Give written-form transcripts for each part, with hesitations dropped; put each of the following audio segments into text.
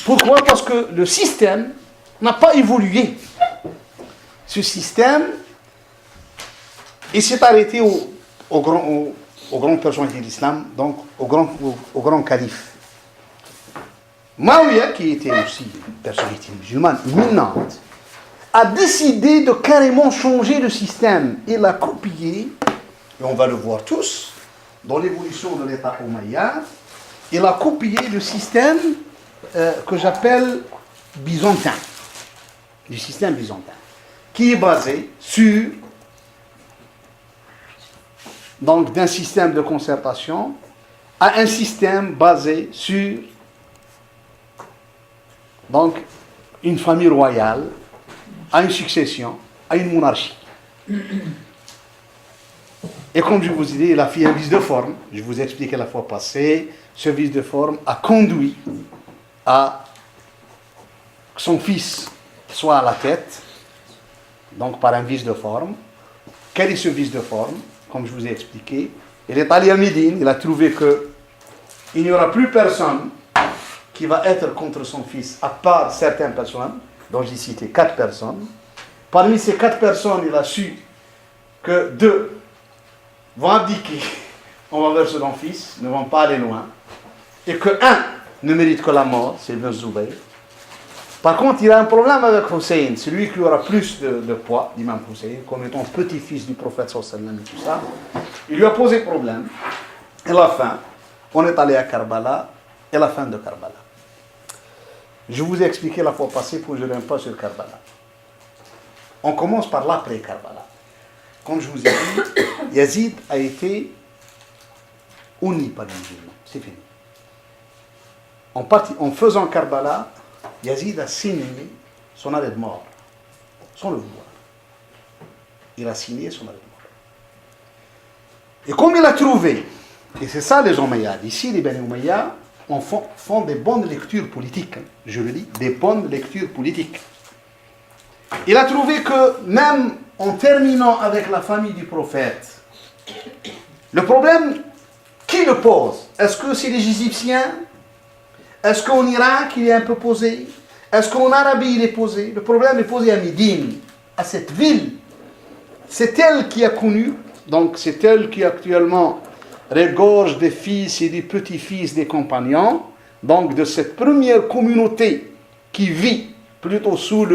Pourquoi? Parce que le système n'a pas évolué. Ce système, il s'est arrêté au grand personnalité de l'islam, donc au grand calife. Maouya, qui était aussi une personnalité musulmane éminente, a décidé de carrément changer le système. Il a copié, et on va le voir tous, dans l'évolution de l'État omeyyade, il a copié le système que j'appelle byzantin, du système byzantin, qui est basé sur, donc d'un système de concertation à un système basé sur, donc, une famille royale, à une succession, à une monarchie. Et comme je vous ai dit, il a fait un vice de forme, je vous ai expliqué la fois passée, ce vice de forme a conduit à que son fils soit à la tête, donc par un vice de forme. Quel est ce vice de forme? Comme je vous ai expliqué, il est allé à Médine, il a trouvé qu'il n'y aura plus personne qui va être contre son fils, à part certaines personnes, dont j'ai cité 4 personnes. Parmi ces 4 personnes, il a su que 2 vont abdiquer envers son fils, ne vont pas aller loin, et que 1 ne mérite que la mort, c'est Ibn Zubayr. Par contre, il a un problème avec Hussein, celui qui aura plus de poids, l'imam Hussein, comme étant petit-fils du prophète sallallahu alayhi wa sallam et tout ça. Il lui a posé problème. Et la fin, on est allé à Karbala, et la fin de Karbala. Je vous ai expliqué la fois passée, pour que je ne revienne pas sur Karbala. On commence par l'après Karbala. Comme je vous ai dit, Yazid a été uni par les musulmans. C'est fini. En faisant Karbala, Yazid a signé son arrêt de mort, sans le vouloir. Il a signé son arrêt de mort. Et comme il a trouvé, et c'est ça les Omeyyades, ici les Bani Umayya font des bonnes lectures politiques, je le dis, des bonnes lectures politiques. Il a trouvé que même en terminant avec la famille du prophète, le problème, qui le pose? Est-ce que c'est les Égyptiens? Est-ce qu'en Irak il est un peu posé? Est-ce qu'en Arabie il est posé? Le problème est posé à Médine, à cette ville. C'est elle qui a connu, donc c'est elle qui actuellement regorge des fils et des petits-fils des compagnons, donc de cette première communauté qui vit plutôt sous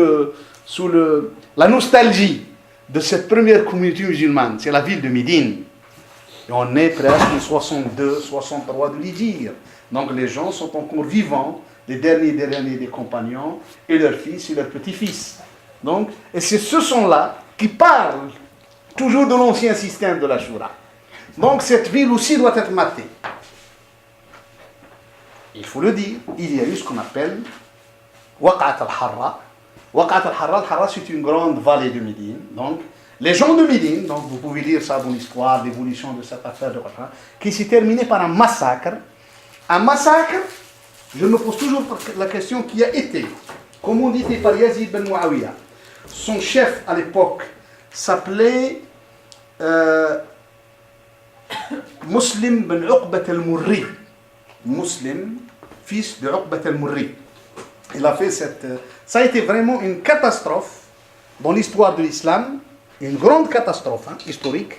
la nostalgie de cette première communauté musulmane. C'est la ville de Médine. Et on est presque en 62, 63 de l'Hégire. Donc les gens sont encore vivants, les derniers des compagnons, et leurs fils et leurs petits-fils. Donc, et c'est ce sont-là qui parlent toujours de l'ancien système de la Shura. Donc cette ville aussi doit être matée. Il faut le dire, il y a eu ce qu'on appelle Waqat al-Harra. Waqat al-Harra, al-Harra c'est une grande vallée de Médine. Donc les gens de Médine, donc vous pouvez lire ça dans l'histoire, l'évolution de cette affaire de Waqat, qui s'est terminée par un massacre. Un massacre, je me pose toujours la question qui a été commandité par Yazid ben Muawiyah. Son chef à l'époque s'appelait Muslim ben Uqbat al-Murri. Muslim, fils de Uqbat al-Murri. Il a fait ça a été vraiment une catastrophe dans l'histoire de l'islam, une grande catastrophe historique.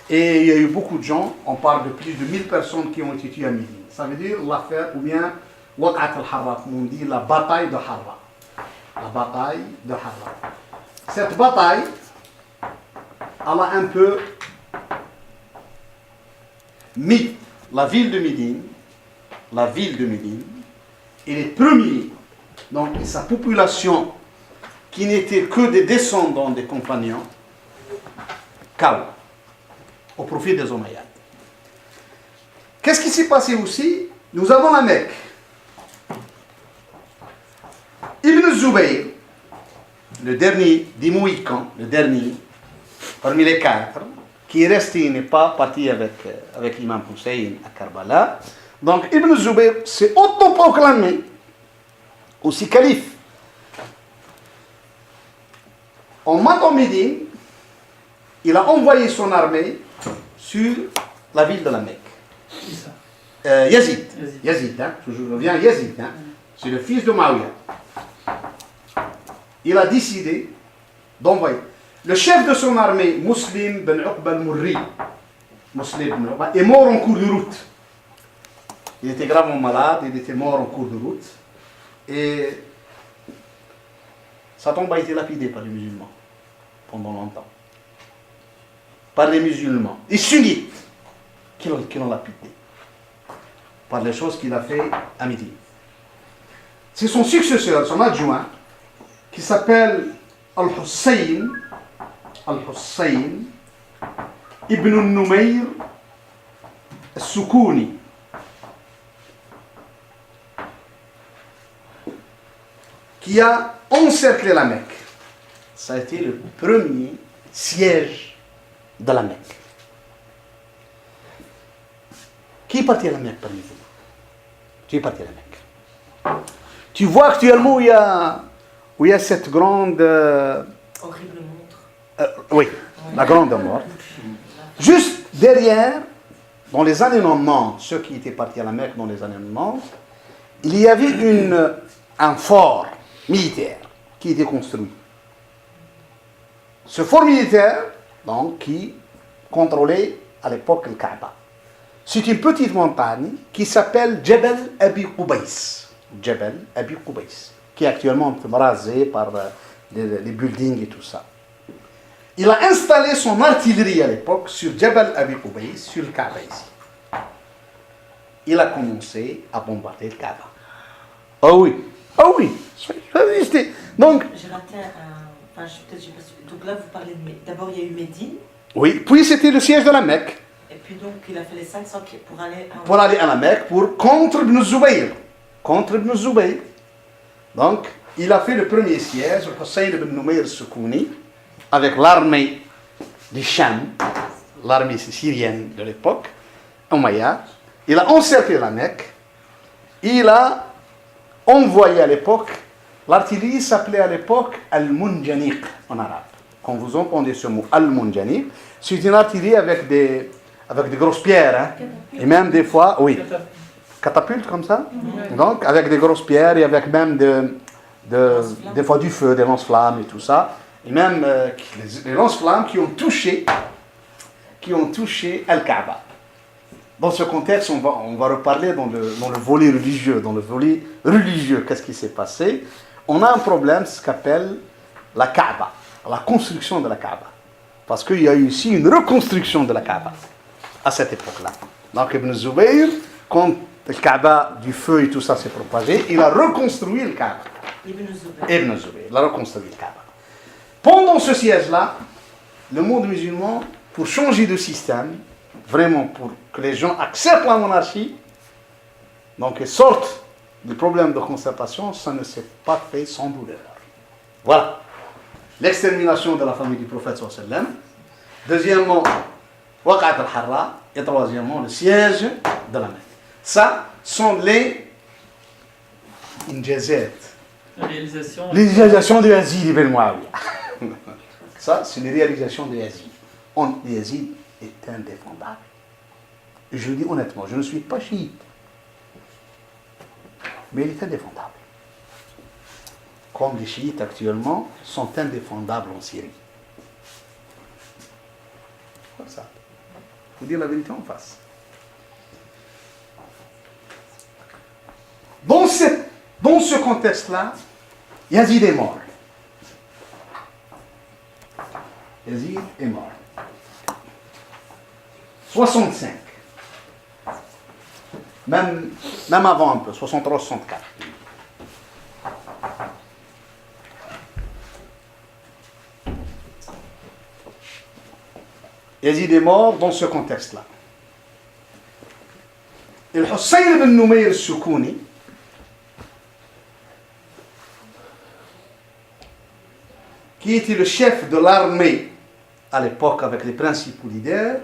Et il y a eu beaucoup de gens, on parle de plus de 1000 personnes qui ont été tuées à Médine. Ça veut dire l'affaire, ou bien Waqat al-Harra, comme on dit, la bataille de Harra. La bataille de Harra. Cette bataille, elle a un peu mis la ville de Médine, et les premiers, donc et sa population, qui n'était que des descendants des compagnons, KO, au profit des Omeyyades. Qu'est-ce qui s'est passé aussi? Nous avons la Mecque. Ibn Zubayr, le dernier des Mohicans, le dernier parmi les 4, qui est resté, n'est pas parti avec l'imam Hussein à Karbala. Donc Ibn Zubayr s'est autoproclamé aussi calife. En matant Médine, il a envoyé son armée sur la ville de la Mecque. Yazid, hein, je reviens, Yazid. Hein. c'est le fils de Muawiyah. Il a décidé d'envoyer. Le chef de son armée, Muslim ben Uqba al-Murri, est mort en cours de route. Il était gravement malade, il était mort en cours de route. Et sa tombe a été lapidée par les musulmans pendant longtemps. Par les musulmans et sunnites qui l'ont lapidé. Par les choses qu'il a fait à Médine. C'est son successeur, son adjoint, qui s'appelle Al-Hussein ibn al-Numayr al-Soukouni. Qui a encerclé la Mecque. Ça a été le premier siège de la Mecque. Qui est parti à la Mecque parmi vous? Qui est parti à la Mecque? Tu vois actuellement où il y a cette grande... horrible montre. Oui, la grande montre. Juste derrière, dans les années 90, ceux qui étaient partis à la Mecque dans les années 90, il y avait un fort militaire qui était construit. Ce fort militaire, donc, qui contrôlait à l'époque le Kaaba. C'est une petite montagne qui s'appelle Jebel Abi Qubays. Jebel Abi Qubays, qui est actuellement rasé par les buildings et tout ça. Il a installé son artillerie à l'époque sur Jebel Abi Qubays, sur le Kaaba ici. Il a commencé à bombarder le Kaaba. Oh oui. Ah oui, donc... J'ai raté enfin, peut-être j'ai pas su. Donc là, vous parlez de... D'abord, il y a eu Médine. Oui, puis c'était le siège de la Mecque. Et puis donc, il a fait les 500 pour aller à... Pour aller à la Mecque, contre Ibn Zubayr. Contre Ibn Zubayr. Donc, il a fait le premier siège, Hussein ibn Numayr al-Soukouni, avec l'armée du Sham, l'armée syrienne de l'époque, Umayyad. Il a encerclé la Mecque. Il a envoyé à l'époque, l'artillerie s'appelait à l'époque Al-Munjaniq en arabe. Quand vous entendez ce mot Al-Munjaniq, c'est une artillerie avec des grosses pierres, hein, et même des fois, oui, catapulte comme ça, donc avec des grosses pierres et avec même des fois du feu, des lance-flammes et tout ça, et même les lance-flammes qui ont touché Al-Kaaba. Dans ce contexte, on va reparler dans le volet religieux. Dans le volet religieux, qu'est-ce qui s'est passé? On a un problème, ce qu'appelle la Kaaba, la construction de la Kaaba. Parce qu'il y a eu ici une reconstruction de la Kaaba à cette époque-là. Donc Ibn Zubayr, quand le Kaaba du feu et tout ça s'est propagé, il a reconstruit le Kaaba. Ibn Zubayr, il a reconstruit le Kaaba. Pendant ce siège-là, le monde musulman, pour changer de système, vraiment pour que les gens acceptent la monarchie, donc ils sortent du problème de concertation, ça ne s'est pas fait sans douleur. Voilà. L'extermination de la famille du prophète sallallahu alayhi wa sallam. Deuxièmement, Waqat al-Harra. Et troisièmement, le siège de la Mecque. Ça sont les injazat. Les réalisations de Yazid ibn Muawiyah. Ça, c'est les réalisations de Yazid. Yazid est indéfendable. Et je le dis honnêtement, je ne suis pas chiite. Mais il est indéfondable. Comme les chiites actuellement sont indéfendables en Syrie. Comme ça. Il faut dire la vérité en face. Dans ce contexte-là, Yazid est mort. Yazid est mort. 65. Même avant un peu, 63-64. Yazid est mort dans ce contexte-là. Et Hussein ibn Numayr al-Soukouni, qui était le chef de l'armée à l'époque avec les principaux leaders,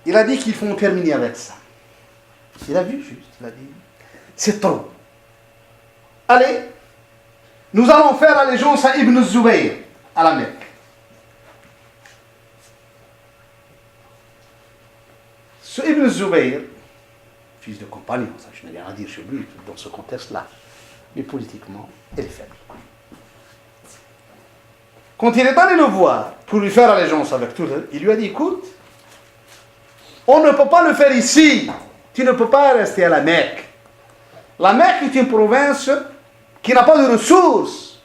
il a dit qu'il faut en terminer avec ça. Il a vu juste, il a dit, c'est trop. Allez, nous allons faire allégeance à Ibn Zubayr, à la Mecque. Ce Ibn Zubayr, fils de compagnon, ça je n'ai rien à dire sur lui dans ce contexte-là. Mais politiquement, elle est faible. Quand il est allé le voir pour lui faire allégeance avec tout, il lui a dit, écoute, on ne peut pas le faire ici. Tu ne peux pas rester à la Mecque. La Mecque est une province qui n'a pas de ressources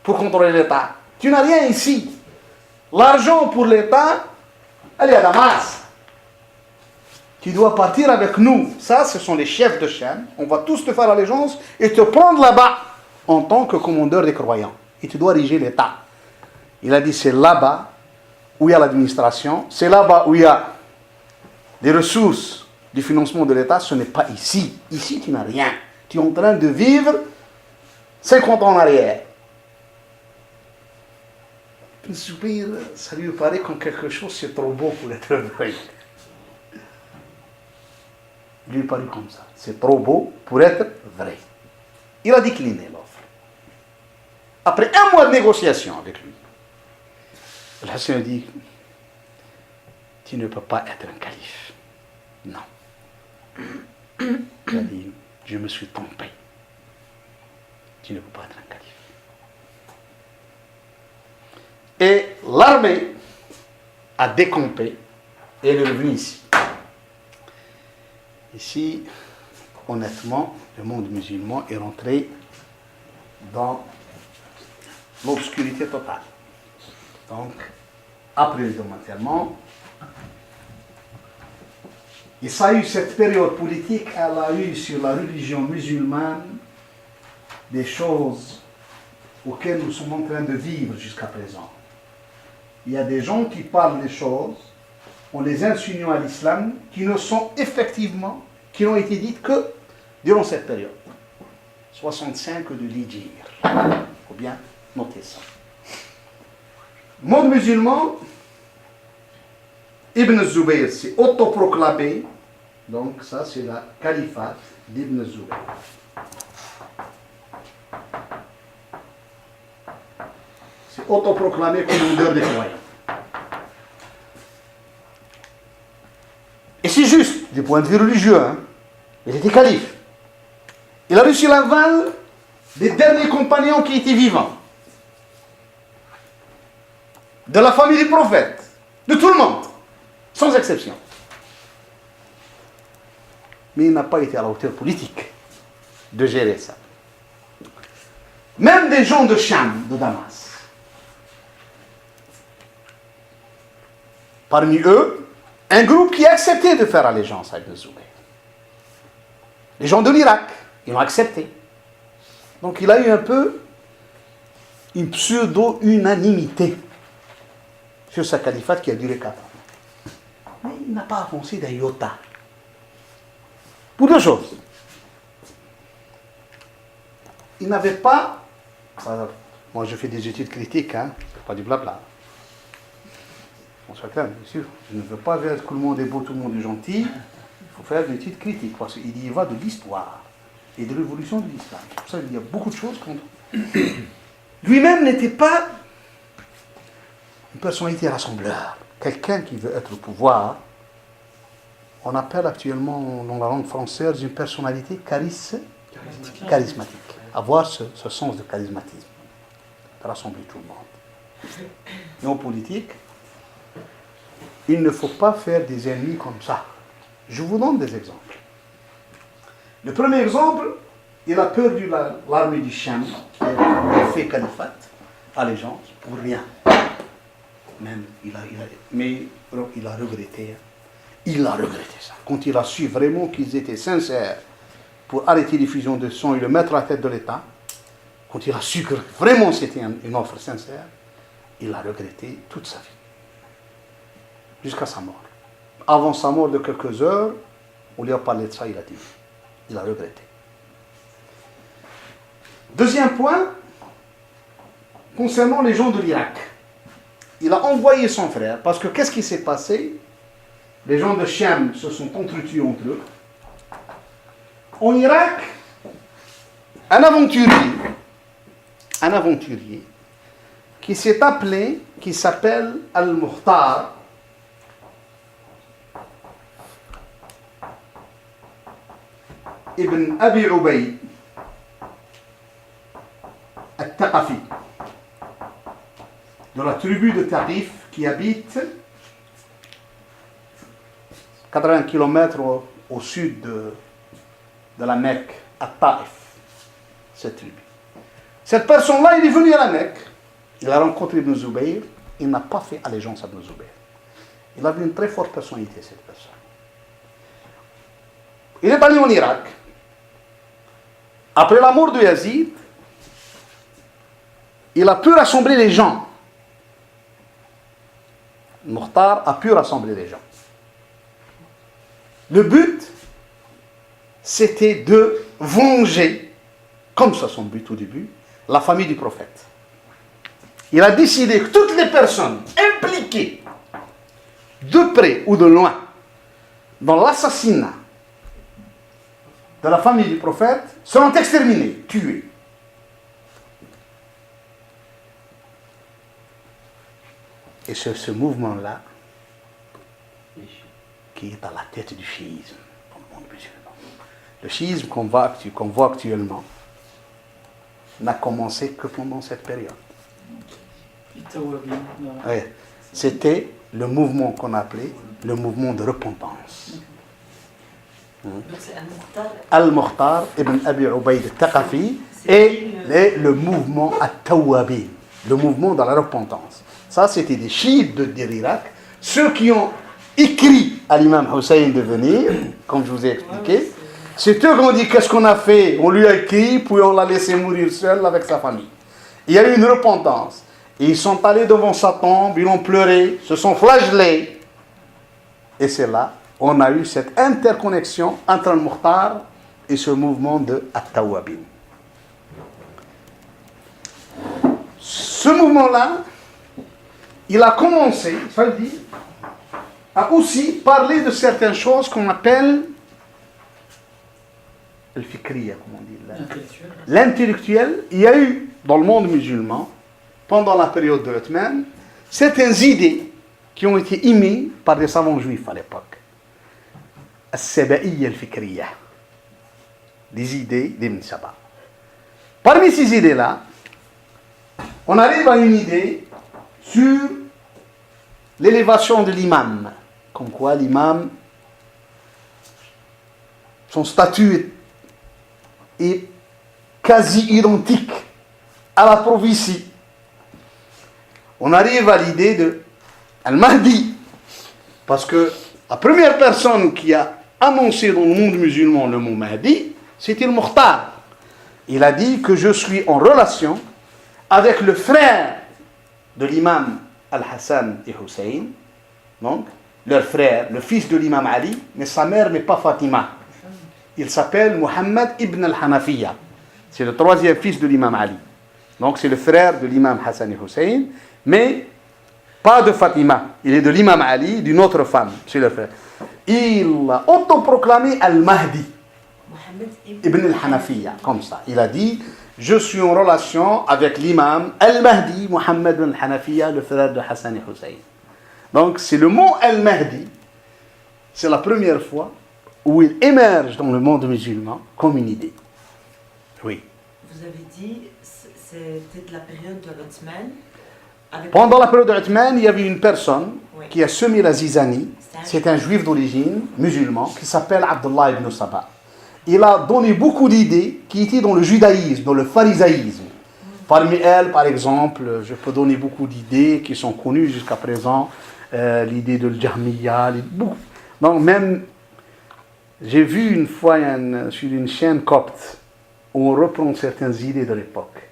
pour contrôler l'État. Tu n'as rien ici. L'argent pour l'État, elle est à Damas. Tu dois partir avec nous. Ça, ce sont les chefs de chaîne. On va tous te faire allégeance et te prendre là-bas en tant que commandeur des croyants. Et tu dois diriger l'État. Il a dit, c'est là-bas où il y a l'administration. C'est là-bas où il y a les ressources du financement de l'État. Ce n'est pas ici. Ici, tu n'as rien. Tu es en train de vivre 50 ans en arrière. Ça lui paraît comme quelque chose, c'est trop beau pour être vrai. Il lui paraît comme ça. C'est trop beau pour être vrai. Il a décliné l'offre. Après 1 mois de négociation avec lui, le Hassan a dit, tu ne peux pas être un calife. Non. Il a dit, je me suis trompé. Tu ne peux pas être un calife. Et l'armée a décampé et elle est revenue ici. Ici, honnêtement, le monde musulman est rentré dans l'obscurité totale. Donc, après le démantèlement, et ça a eu cette période politique, elle a eu sur la religion musulmane des choses auxquelles nous sommes en train de vivre jusqu'à présent. Il y a des gens qui parlent des choses en les insinuant à l'islam qui ne sont effectivement, qui n'ont été dites que durant cette période. 65 de l'Hijr. Il faut bien noter ça. Monde musulman, Ibn Zubayr s'est autoproclamé, donc ça c'est la califat d'Ibn Zubayr. C'est autoproclamé commandeur des croyants. Et c'est juste, du point de vue religieux, hein. Il était calife. Il a reçu l'aval des derniers compagnons qui étaient vivants. De la famille du prophète. De tout le monde. Sans exception. Mais il n'a pas été à la hauteur politique de gérer ça. Même des gens de Cham, de Damas. Parmi eux, un groupe qui a accepté de faire allégeance à Ibn Zubayr. Les gens de l'Irak, ils l'ont accepté. Donc il a eu un peu une pseudo-unanimité sur sa califat qui a duré 4 ans. Mais il n'a pas avancé d'un iota. Pour 2 choses. Il n'avait pas... Moi je fais des études critiques, hein, c'est pas du blabla. Chacun, bien sûr. Je ne veux pas dire que tout le monde est beau, tout le monde est gentil. Il faut faire une étude critique, parce qu'il y va de l'histoire et de l'évolution de l'islam. C'est pour ça qu'il y a beaucoup de choses contre. Lui-même n'était pas une personnalité rassembleur. Quelqu'un qui veut être au pouvoir, on appelle actuellement dans la langue française une personnalité charismatique. Avoir ce sens de charismatisme. De rassembler tout le monde. Et en politique, il ne faut pas faire des ennemis comme ça. Je vous donne des exemples. Le premier exemple, il a perdu l'armée du Cham, qui a fait califat, allégeance, pour rien. Même, mais il a regretté. Il a regretté ça. Quand il a su vraiment qu'ils étaient sincères pour arrêter les fusions de sang et le mettre à la tête de l'État, quand il a su que vraiment c'était une offre sincère, il a regretté toute sa vie. Jusqu'à sa mort. Avant sa mort de quelques heures, on lui a parlé de ça, il a dit. Il a regretté. Deuxième point, concernant les gens de l'Irak. Il a envoyé son frère, parce que qu'est-ce qui s'est passé? Les gens de Cham se sont entretués entre eux. En Irak, un aventurier qui s'est appelé, qui s'appelle Al-Mukhtar, ibn Abi Ubayd al-Thaqafi, de la tribu de Taqif qui habite 80 km au sud de la Mecque, à Taïf, cette tribu. Cette personne-là, il est venu à la Mecque, il a rencontré Ibn Zubayr, il n'a pas fait allégeance à Ibn Zubayr. Il avait une très forte personnalité, cette personne. Il est allé en Irak. Après la mort de Yazid, il a pu rassembler les gens. Mukhtar a pu rassembler les gens. Le but, c'était de venger, comme ça son but au début, la famille du prophète. Il a décidé que toutes les personnes impliquées, de près ou de loin, dans l'assassinat de la famille du prophète, seront exterminées, tuées. Et c'est ce mouvement-là qui est à la tête du chiisme dans le monde musulman. Le chiisme qu'on voit actuellement n'a commencé que pendant cette période. Oui. C'était le mouvement qu'on appelait le mouvement de repentance. Donc c'est Al-Mukhtar. Al-Mukhtar ibn Abi Ubayd al-Thaqafi et le mouvement At-Tawwabin, le mouvement de la repentance. Ça, c'était des chiites de l'Irak, ceux qui ont écrit à l'imam Hussein de venir, comme je vous ai expliqué. C'est eux qui ont dit qu'est-ce qu'on a fait. On lui a écrit, puis on l'a laissé mourir seul avec sa famille. Il y a eu une repentance. Et ils sont allés devant sa tombe, ils ont pleuré, se sont flagellés. Et c'est là, on a eu cette interconnexion entre Al-Mukhtar et ce mouvement de At-Tawwabin. Ce mouvement-là, il a commencé, ça veut dire, à aussi parler de certaines choses qu'on appelle le fikriya, comme on dit, l'intellectuel. Il y a eu dans le monde musulman, pendant la période de l'Othman, certaines idées qui ont été émises par des savants juifs à l'époque. As-Saba'iyya al-Fikriya, des idées d'Ibn Saba. Parmi ces idées-là, on arrive à une idée sur l'élévation de l'imam. Comme quoi l'imam, son statut est quasi identique à la prophétie. On arrive à l'idée de Al-Mahdi. Parce que la première personne qui a annoncé dans le monde musulman le mot Mahdi, c'était le Mukhtar. Il a dit que je suis en relation avec le frère de l'imam Al-Hassan et Hussein, donc leur frère, le fils de l'imam Ali, mais sa mère n'est pas Fatima. Il s'appelle Muhammad ibn al-Hanafiya. C'est le troisième fils de l'imam Ali. Donc c'est le frère de l'imam Hassan et Hussein, mais pas de Fatima. Il est de l'imam Ali, d'une autre femme. C'est le frère. Il a autoproclamé Al-Mahdi ibn al-Hanafiya, comme ça. Il a dit, je suis en relation avec l'imam Al-Mahdi, Muhammad ibn al-Hanafiya, le frère de Hassan et Hussein. Donc c'est le mot Al-Mahdi, c'est la première fois où il émerge dans le monde musulman comme une idée. Oui. Vous avez dit, c'était de la période de l'Othman. Pendant la période de l'Othman, il y avait une personne qui a semé la zizanie. C'est un juif d'origine musulman qui s'appelle Abdullah ibn Saba. Il a donné beaucoup d'idées qui étaient dans le judaïsme, dans le pharisaïsme. Parmi elles, par exemple, je peux donner beaucoup d'idées qui sont connues jusqu'à présent. L'idée de l'Jahmiya, donc même, j'ai vu une fois sur une chaîne copte où on reprend certaines idées de l'époque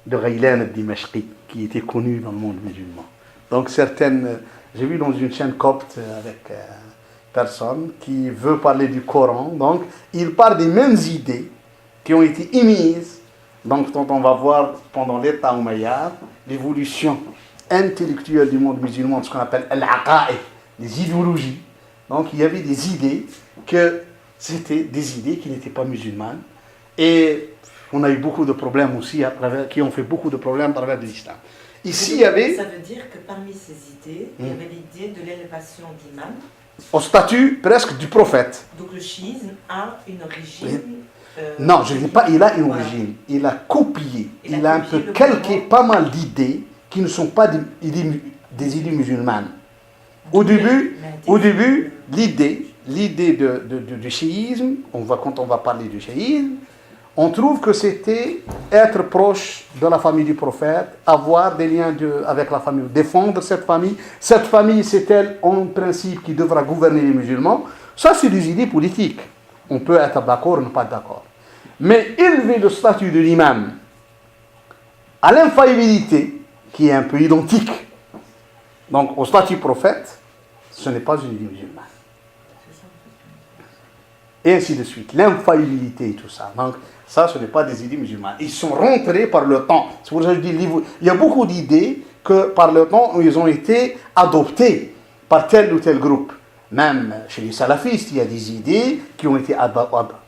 de Ghaylan al-Dimashqi qui était connu dans le monde musulman. Donc certaines, j'ai vu dans une chaîne copte avec personne qui veut parler du Coran, donc il parle des mêmes idées qui ont été émises, donc dont on va voir pendant l'état Umayyad, l'évolution intellectuelle du monde musulman, ce qu'on appelle al-aqa'i, les idéologies. Donc il y avait des idées que c'était des idées qui n'étaient pas musulmanes. Et on a eu beaucoup de problèmes aussi qui ont fait beaucoup de problèmes à travers l'islam. Ici, il y avait... Ça veut dire que parmi ces idées, il y avait l'idée de l'élévation d'imam. au statut presque du prophète. Donc le chiisme a une origine. Non, je ne dis pas il a une voilà. origine. Il a copié. Il a un peu le calqué mouvement. pas mal d'idées qui ne sont pas des idées musulmanes. Au début, l'idée du chiisme, quand on va parler du chiisme, on trouve que c'était être proche de la famille du prophète, avoir des liens avec la famille, défendre cette famille. Cette famille, c'est elle, en principe, qui devra gouverner les musulmans. Ça, c'est des idées politiques. On peut être d'accord ou ne pas d'accord. Mais élever le statut de l'imam à l'infaillibilité, qui est un peu identique, donc au statut prophète, ce n'est pas une idée musulmane. Et ainsi de suite. L'infaillibilité et tout ça. Donc, ça, ce n'est pas des idées musulmanes. Ils sont rentrés par le temps. C'est pour ça que je dis, il y a beaucoup d'idées que par le temps, ils ont été adoptées par tel ou tel groupe. Même chez les salafistes, il y a des idées qui ont été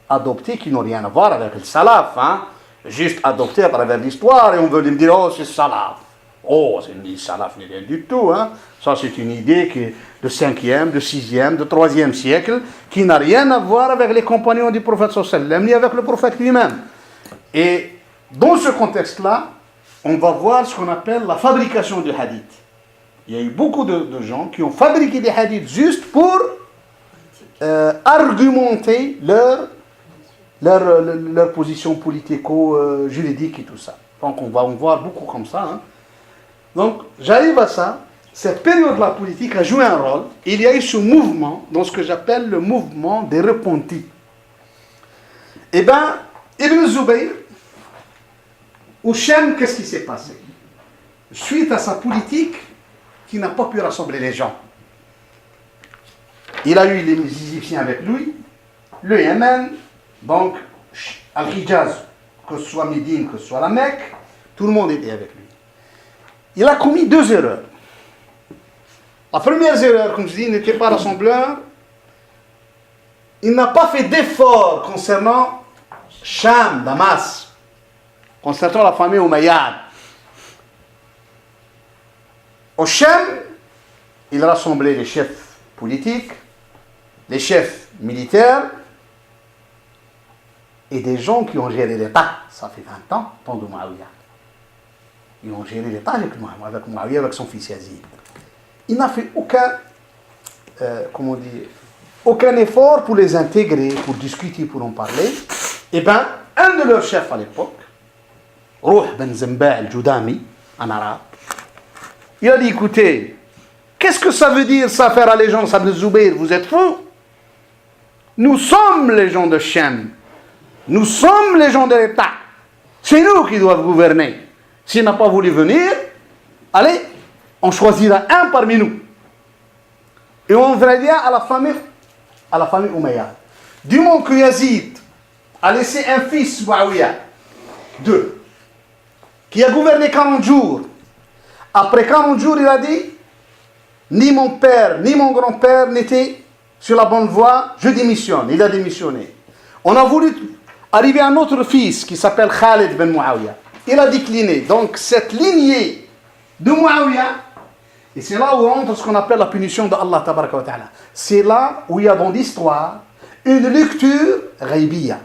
adoptées qui n'ont rien à voir avec le salaf. Hein? Juste adoptées à travers l'histoire et on veut me dire, oh, c'est salaf. Oh, c'est une salaf, n'est rien du tout. Hein? Ça, c'est une idée qui est de 5e, de 6e, de 3e siècle, qui n'a rien à voir avec les compagnons du prophète sallam, ni avec le prophète lui-même. Et dans ce contexte-là, on va voir ce qu'on appelle la fabrication du hadith. Il y a eu beaucoup de gens qui ont fabriqué des hadiths juste pour argumenter leur position politico-juridique et tout ça. Donc on va en voir beaucoup comme ça. Hein. Donc j'arrive à ça. Cette période-là politique a joué un rôle. Il y a eu ce mouvement, dans ce que j'appelle le mouvement des repentis. Eh bien, Ibn Zubayr, au Shem, qu'est-ce qui s'est passé? Suite à sa politique, qui n'a pas pu rassembler les gens. Il a eu les Égyptiens avec lui, le Yémen, donc Al-Hijaz, que ce soit Médine, que ce soit la Mecque, tout le monde était avec lui. Il a commis 2 erreurs. La première erreur, comme je dis, n'était pas rassembleur. Il n'a pas fait d'effort concernant Cham, Damas, concernant la famille Umayyad. Au Cham, il rassemblait les chefs politiques, les chefs militaires et des gens qui ont géré l'État. Ça fait 20 ans, tant de Muawiyah. Ils ont géré l'État avec Muawiyah, avec son fils Yazid. Il n'a fait aucun effort pour les intégrer, pour discuter, pour en parler. Eh bien, un de leurs chefs à l'époque, Ruh ben Zemba al-Judami, en arabe, il a dit, écoutez, qu'est-ce que ça veut dire ça, faire allégeance à Ibn Zubayr? Vous êtes fous? Nous sommes les gens de Shem. Nous sommes les gens de l'État. C'est nous qui doivent gouverner. S'il n'a pas voulu venir, allez, on choisira un parmi nous. Et on verra bien à la famille Umayyad. Du moment que Yazid a laissé un fils, Muawiyah, 2, qui a gouverné 40 jours. Après 40 jours, il a dit, ni mon père, ni mon grand-père n'étaient sur la bonne voie, je démissionne. Il a démissionné. On a voulu arriver à un autre fils qui s'appelle Khalid ben Muawiyah. Il a décliné. Donc cette lignée de Muawiyah, et c'est là où rentre ce qu'on appelle la punition d'Allah tabaraka wa ta'ala. C'est là où il y a dans l'histoire une lecture ghaibiyya.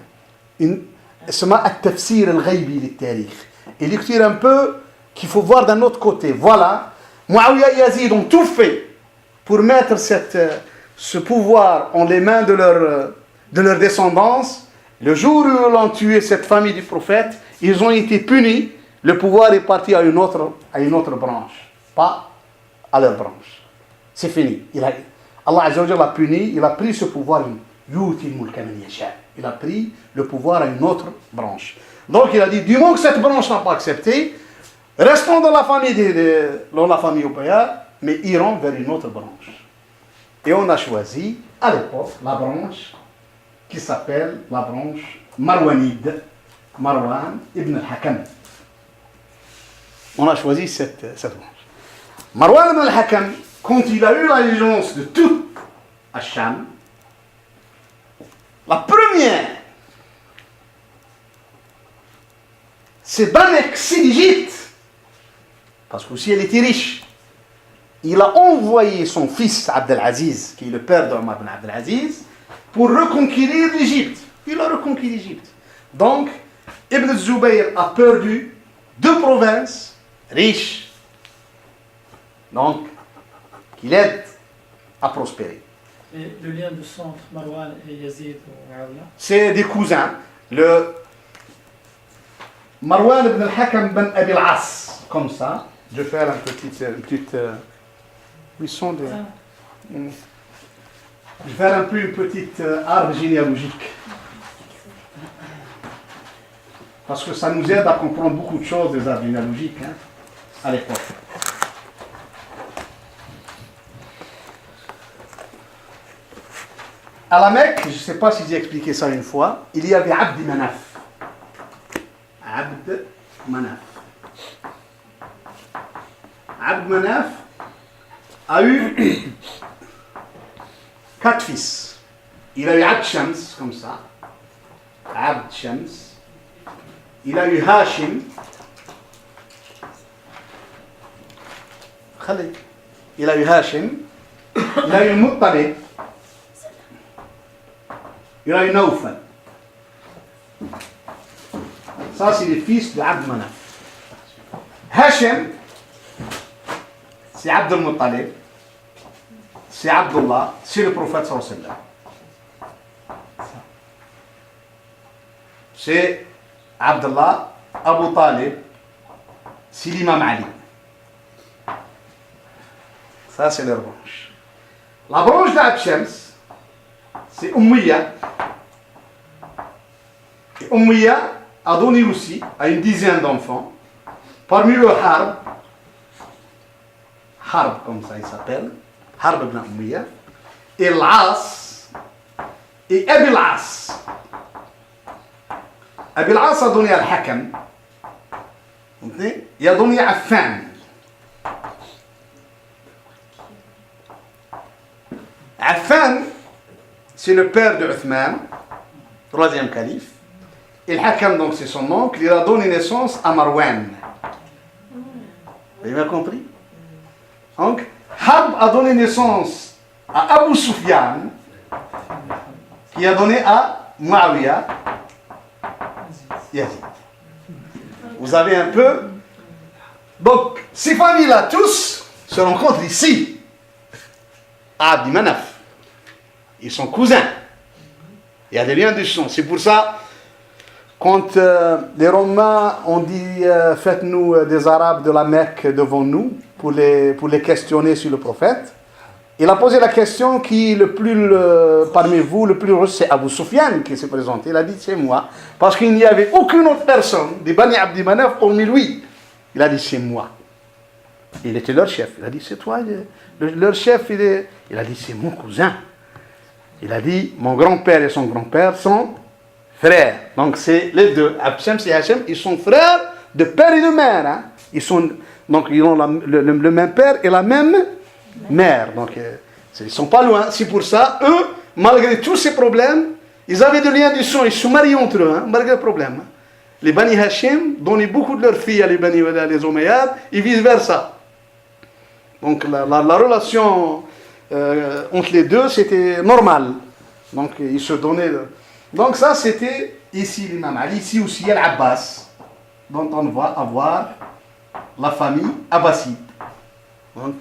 C'est التفسير الغيبي للتاريخ. Une lecture un peu qu'il faut voir d'un autre côté. Voilà, Muawiyah et Yazid ont tout fait pour mettre ce pouvoir en les mains de leur descendance. Le jour où ils ont tué cette famille du prophète, ils ont été punis. Le pouvoir est parti à une autre branche, pas à leur branche. C'est fini. Allah Azza wa Jalla l'a puni, il a pris ce pouvoir. Il a pris le pouvoir à une autre branche. Donc il a dit, du moment que cette branche n'a pas accepté, restons dans la famille Umayyad, mais irons vers une autre branche. Et on a choisi, à l'époque, la branche qui s'appelle la branche Marwanide, Marwan ibn al-Hakam. On a choisi cette branche. Marwan ibn al-Hakam, quand il a eu l'allégeance de tout Hacham, la première, c'est d'annexer l'Égypte, parce qu'aussi elle était riche. il a envoyé son fils Abdelaziz, qui est le père d'Omar ibn Abdelaziz, pour reconquérir l'Égypte. Il a reconquis l'Égypte. Donc, Ibn Zubayr a perdu 2 provinces riches, donc, qui l'aident à prospérer. Et le lien de sang entre Marwan et Yazid ou Muawiyah? C'est des cousins. Le Marwan ibn al-Hakam ibn Abi al-As, comme ça. Je vais faire une petite où ils sont des... Je vais faire un peu une petite arbre généalogique. Parce que ça nous aide à comprendre beaucoup de choses des arbres généalogiques à l'époque. À la Mecque, je ne sais pas si j'ai expliqué ça une fois, il y avait Abd Manaf. Abd Manaf. Abd Manaf a eu 4 fils. Il a eu Abd Shams, comme ça. Abd Shams. Il a eu Hashim. Il a eu Hashim. Il a eu Muttalib. Il a eu Naufal. Ça, c'est les fils de Abd Manaf. Hashim, c'est Abd al-Muttalib. C'est Abdullah. C'est le prophète sallallahu alayhi wa sallam. C'est Abdullah, Abu Talib, c'est l'imam Ali. Ça, c'est leur branche. La branche d'Abd Shams, c'est Umayya. Et Umayya a donné aussi à une dizaine d'enfants. Parmi eux, Harb. Harb, comme ça il s'appelle. Harb ibn Umayya. Et L'As. Et Abi L'As. Abi L'As a donné Al-Hakam. Il a donné Affan. Affan, c'est le père de Uthman, 3e calife. Et Al-Hakam, donc c'est son oncle, il a donné naissance à Marwan. Vous avez bien compris? Donc, Harb a donné naissance à Abu Sufyan, qui a donné à Muawiyah, Yazid. Vous avez un peu. Donc, ces familles-là, tous, se rencontrent ici, à Abd Manaf. Ils sont cousins. Il y a des liens de sang. C'est pour ça, quand les Romains ont dit faites-nous des Arabes de la Mecque devant nous pour les questionner sur le prophète, il a posé la question qui le plus parmi vous, le plus heureux, c'est Abu Sufyan qui s'est présenté. Il a dit c'est moi. Parce qu'il n'y avait aucune autre personne des Bani Abd Manaf hormis lui. Il a dit c'est moi. Il était leur chef. Il a dit c'est toi. Leur chef, il a dit c'est mon cousin. Il a dit mon grand-père et son grand-père sont frères. Donc c'est les deux. Abd Shams et Hashim, ils sont frères de père et de mère. Hein. Ils ont le même père et la même mère. Donc ils ne sont pas loin. C'est pour ça, eux, malgré tous ces problèmes, ils avaient des liens du sang. Ils se marient entre eux, hein, malgré le problème. Les Bani Hashim donnaient beaucoup de leurs filles à les Omeyyades et vice-versa. Donc la relation entre les deux, c'était normal. Donc ils se donnaient. Donc ça, c'était ici l'imam Ali. Ici aussi, Al-Abbas, dont on va avoir la famille abbasside. Donc,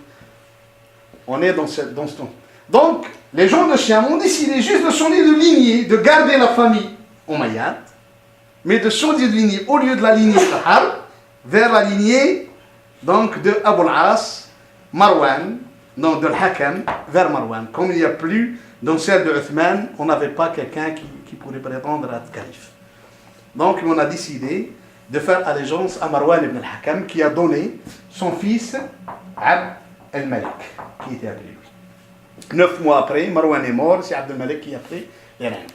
on est dans ce temps. Donc, les gens de Cham ont décidé juste de changer de lignée, de garder la famille Omeyyade, mais de changer de lignée, au lieu de la lignée de Harb, vers la lignée donc, de Abu al-As, Marwan, donc de Al-Hakam, vers Marwan. Comme il n'y a plus, dans celle de Uthman, on n'avait pas quelqu'un qui pourrait prétendre à être calife. Donc, on a décidé de faire allégeance à Marwan ibn al-Hakam, qui a donné son fils Abd al-Malik, qui était avec lui. 9 mois après, Marwan est mort, c'est Abd al-Malik qui a fait les règnes.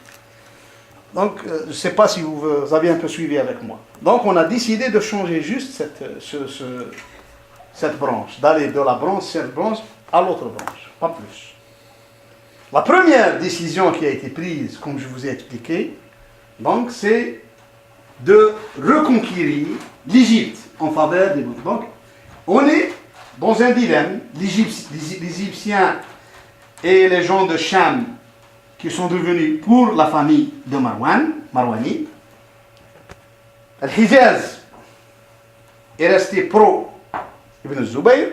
Donc, je ne sais pas si vous avez un peu suivi avec moi. Donc, on a décidé de changer juste cette branche, d'aller de la branche, cette branche, à l'autre branche, pas plus. La première décision qui a été prise, comme je vous ai expliqué, donc, c'est de reconquérir l'Égypte en faveur des Bouddhistes. Donc, on est dans un dilemme, les Égyptiens et les gens de Cham qui sont devenus pour la famille de Marwani. Al-Hijaz est resté pro Ibn Zubayr.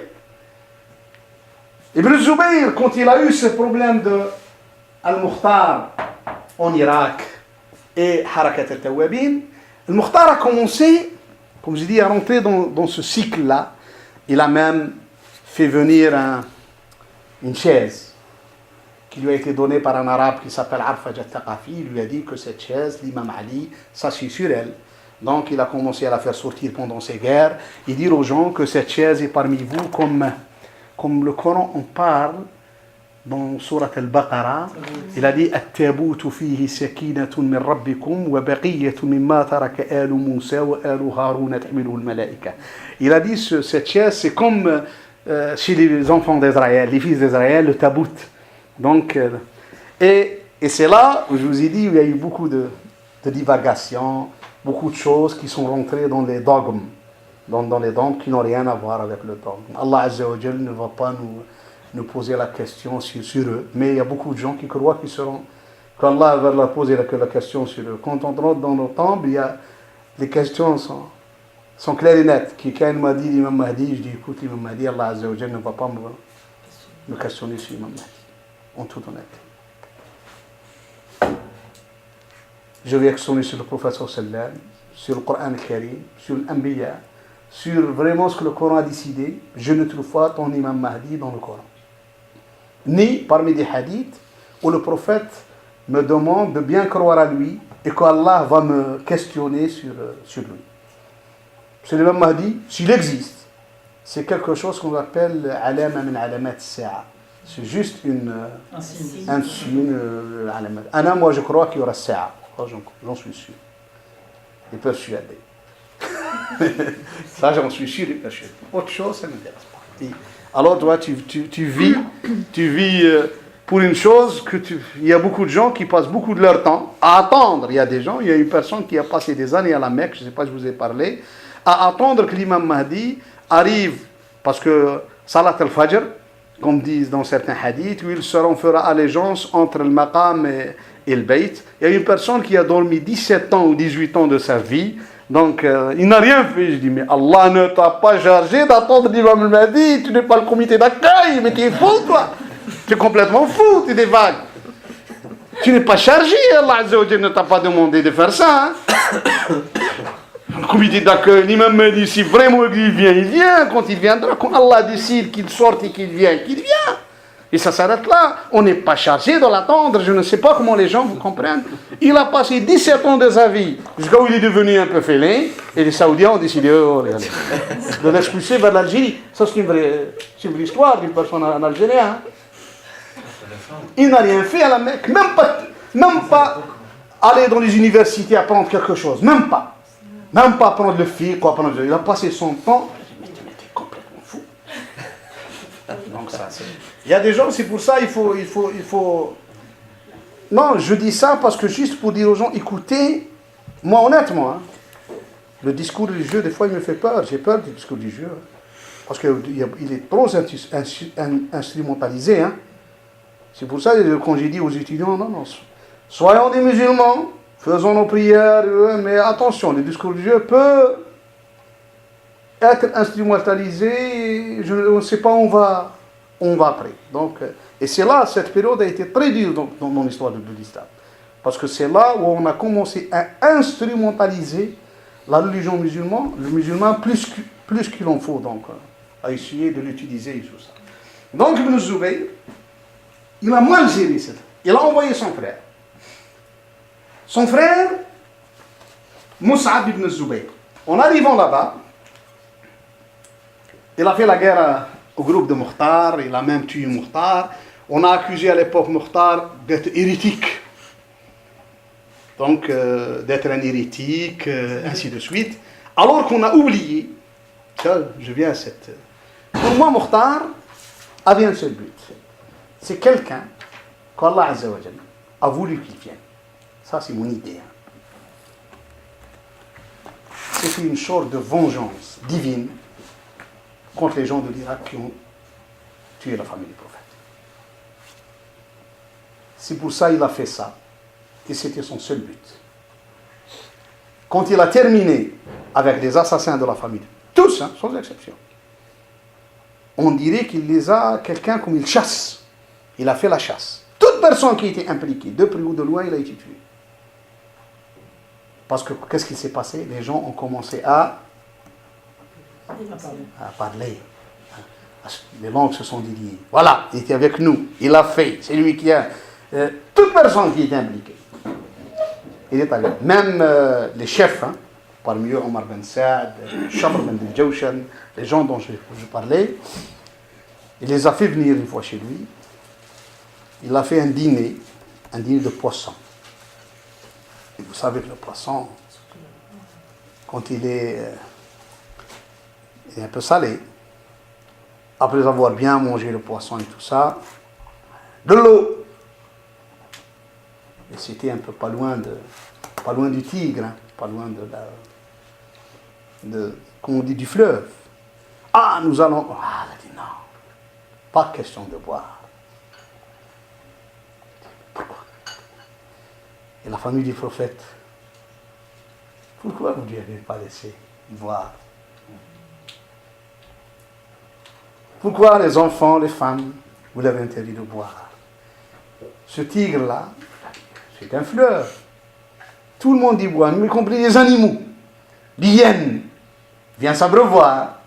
Ibn Zubayr, quand il a eu ce problème de Al-Mukhtar en Irak et Harakat al-Tawabin, Al-Mukhtar a commencé, comme je dis, à rentrer dans ce cycle-là. Il a même fait venir une chaise qui lui a été donnée par un arabe qui s'appelle Arfaj al-Thaqafi. Il lui a dit que cette chaise, l'imam Ali, s'assied sur elle. Donc il a commencé à la faire sortir pendant ces guerres et dire aux gens que cette chaise est parmi vous, comme le Coran en parle dans Surat al-Baqarah. Il a dit At-tabutu fihi sakinatun min rabbikum wa baqiyatun mimma taraka alu Musa wa alu Haruna tahmiluhu al-malaika. Il a dit cette chaise, c'est comme chez les enfants d'Israël, les fils d'Israël, le tabout. Donc, et c'est là où je vous ai dit, il y a eu beaucoup de divagations, beaucoup de choses qui sont rentrées dans les dogmes, dans les dogmes qui n'ont rien à voir avec le dogme. Allah Azza wa Jal ne va pas nous poser la question sur eux, mais il y a beaucoup de gens qui croient qu'Allah va leur poser la question sur eux. Quand on rentre dans nos tombes, les questions sont claires et nettes. Quelqu'un m'a dit l'imam Mahdi, je dis écoute l'imam Mahdi, Allah Azza wa Jal ne va pas me questionner sur l'imam Mahdi, en toute honnêteté. Je vais questionner sur le prophète sallam, sur le Coran al-Karim, sur l'Anbiya, sur vraiment ce que le Coran a décidé. Je ne trouve pas ton imam Mahdi dans le Coran. Ni parmi des hadiths où le prophète me demande de bien croire à lui et qu'Allah va me questionner sur lui. C'est l'imam Mahdi, s'il existe, c'est quelque chose qu'on appelle alama min alamat as-sa'a. C'est juste un signe. Moi je crois qu'il y aura as-sa'a. J'en suis sûr et persuadé. Ça, j'en suis sûr et persuadé. Autre chose, ça ne m'intéresse pas. Et alors, toi, tu vis pour une chose il y a beaucoup de gens qui passent beaucoup de leur temps à attendre. Il y a une personne qui a passé des années à la Mecque, je ne sais pas si je vous ai parlé, à attendre que l'imam Mahdi arrive, parce que Salat al-Fajr, comme disent dans certains hadiths, où il fera allégeance entre le maqam et le bayt. Il y a une personne qui a dormi 17 ans ou 18 ans de sa vie, donc il n'a rien fait. Je dis, mais Allah ne t'a pas chargé d'attendre l'imam Mahdi, tu n'es pas le comité d'accueil, mais tu es fou toi, tu es complètement fou, tu es des vagues. Tu n'es pas chargé, Allah Azza wa Jalla ne t'a pas demandé de faire ça. Le comité d'accueil, l'imam Mahdi, si vraiment il vient, quand il viendra, quand Allah décide qu'il sorte et qu'il vient. Et ça s'arrête là. On n'est pas chargé de l'attendre. Je ne sais pas comment les gens vous comprennent. Il a passé 17 ans de sa vie jusqu'à où il est devenu un peu félin. Et les Saoudiens ont décidé de l'expulser vers l'Algérie. Ça, c'est une vraie histoire d'une personne en Algérie. Hein. Il n'a rien fait à la Mecque. Même pas aller dans les universités apprendre quelque chose. Même pas apprendre le fiqh. Il a passé son temps. Mais tu es complètement fou. Donc ça, il y a des gens, c'est pour ça, il faut... Non, je dis ça parce que juste pour dire aux gens, écoutez, moi honnêtement, hein, le discours religieux, des fois, il me fait peur. J'ai peur du discours religieux. Parce qu'il est trop instrumentalisé. Hein. C'est pour ça que quand j'ai dit aux étudiants, non, soyons des musulmans, faisons nos prières, mais attention, le discours religieux peut être instrumentalisé, on ne sait pas où on va après. Donc, et c'est là, cette période a été très dure dans l'histoire de l'islam. Parce que c'est là où on a commencé à instrumentaliser la religion musulmane, le musulman plus qu'il en faut, donc, à essayer de l'utiliser et tout ça. Donc, Ibn Zubayr, il a mal géré ça. Il a envoyé son frère. Son frère, Mus'ab ibn Zubayr. En arrivant là-bas, il a fait la guerre au groupe de Mukhtar, il a même tué Mukhtar. On a accusé à l'époque Mukhtar d'être hérétique. Donc, d'être un hérétique, ainsi de suite. Alors qu'on a oublié, je viens à cette... Pour moi, Mukhtar avait un seul but. C'est quelqu'un qu'Allah Azza wa Jalla a voulu qu'il vienne. Ça, c'est mon idée. C'était une sorte de vengeance divine contre les gens de l'Irak qui ont tué la famille du prophète. C'est pour ça qu'il a fait ça. Et c'était son seul but. Quand il a terminé avec les assassins de la famille, tous, hein, sans exception, on dirait qu'il les a, quelqu'un comme il chasse. Il a fait la chasse. Toute personne qui était impliquée, de près ou de loin, il a été tué. Parce que, qu'est-ce qui s'est passé? Les gens ont commencé à parler. Les langues se sont déliées. Voilà, il était avec nous. Il a fait. C'est lui qui a... toute personne qui était impliquée. Il est avec. Même les chefs, hein, parmi eux Omar Ben Saad, Shamr Ben Jawshan, les gens dont je parlais, il les a fait venir une fois chez lui. Il a fait un dîner de poisson. Et vous savez que le poisson, quand il est un peu salé, après avoir bien mangé le poisson et tout ça, de l'eau. Et c'était un peu pas loin du Tigre, hein, pas loin comme on dit, du fleuve. Ah, nous allons... Ah, elle a dit non, pas question de boire. Pourquoi? Et la famille du prophète, pourquoi vous ne lui avez pas laissé boire? Pourquoi les enfants, les femmes, vous l'avez interdit de boire? Ce tigre-là, c'est un fleuve. Tout le monde y boit, y compris les animaux. L'hyène vient s'abreuvoir.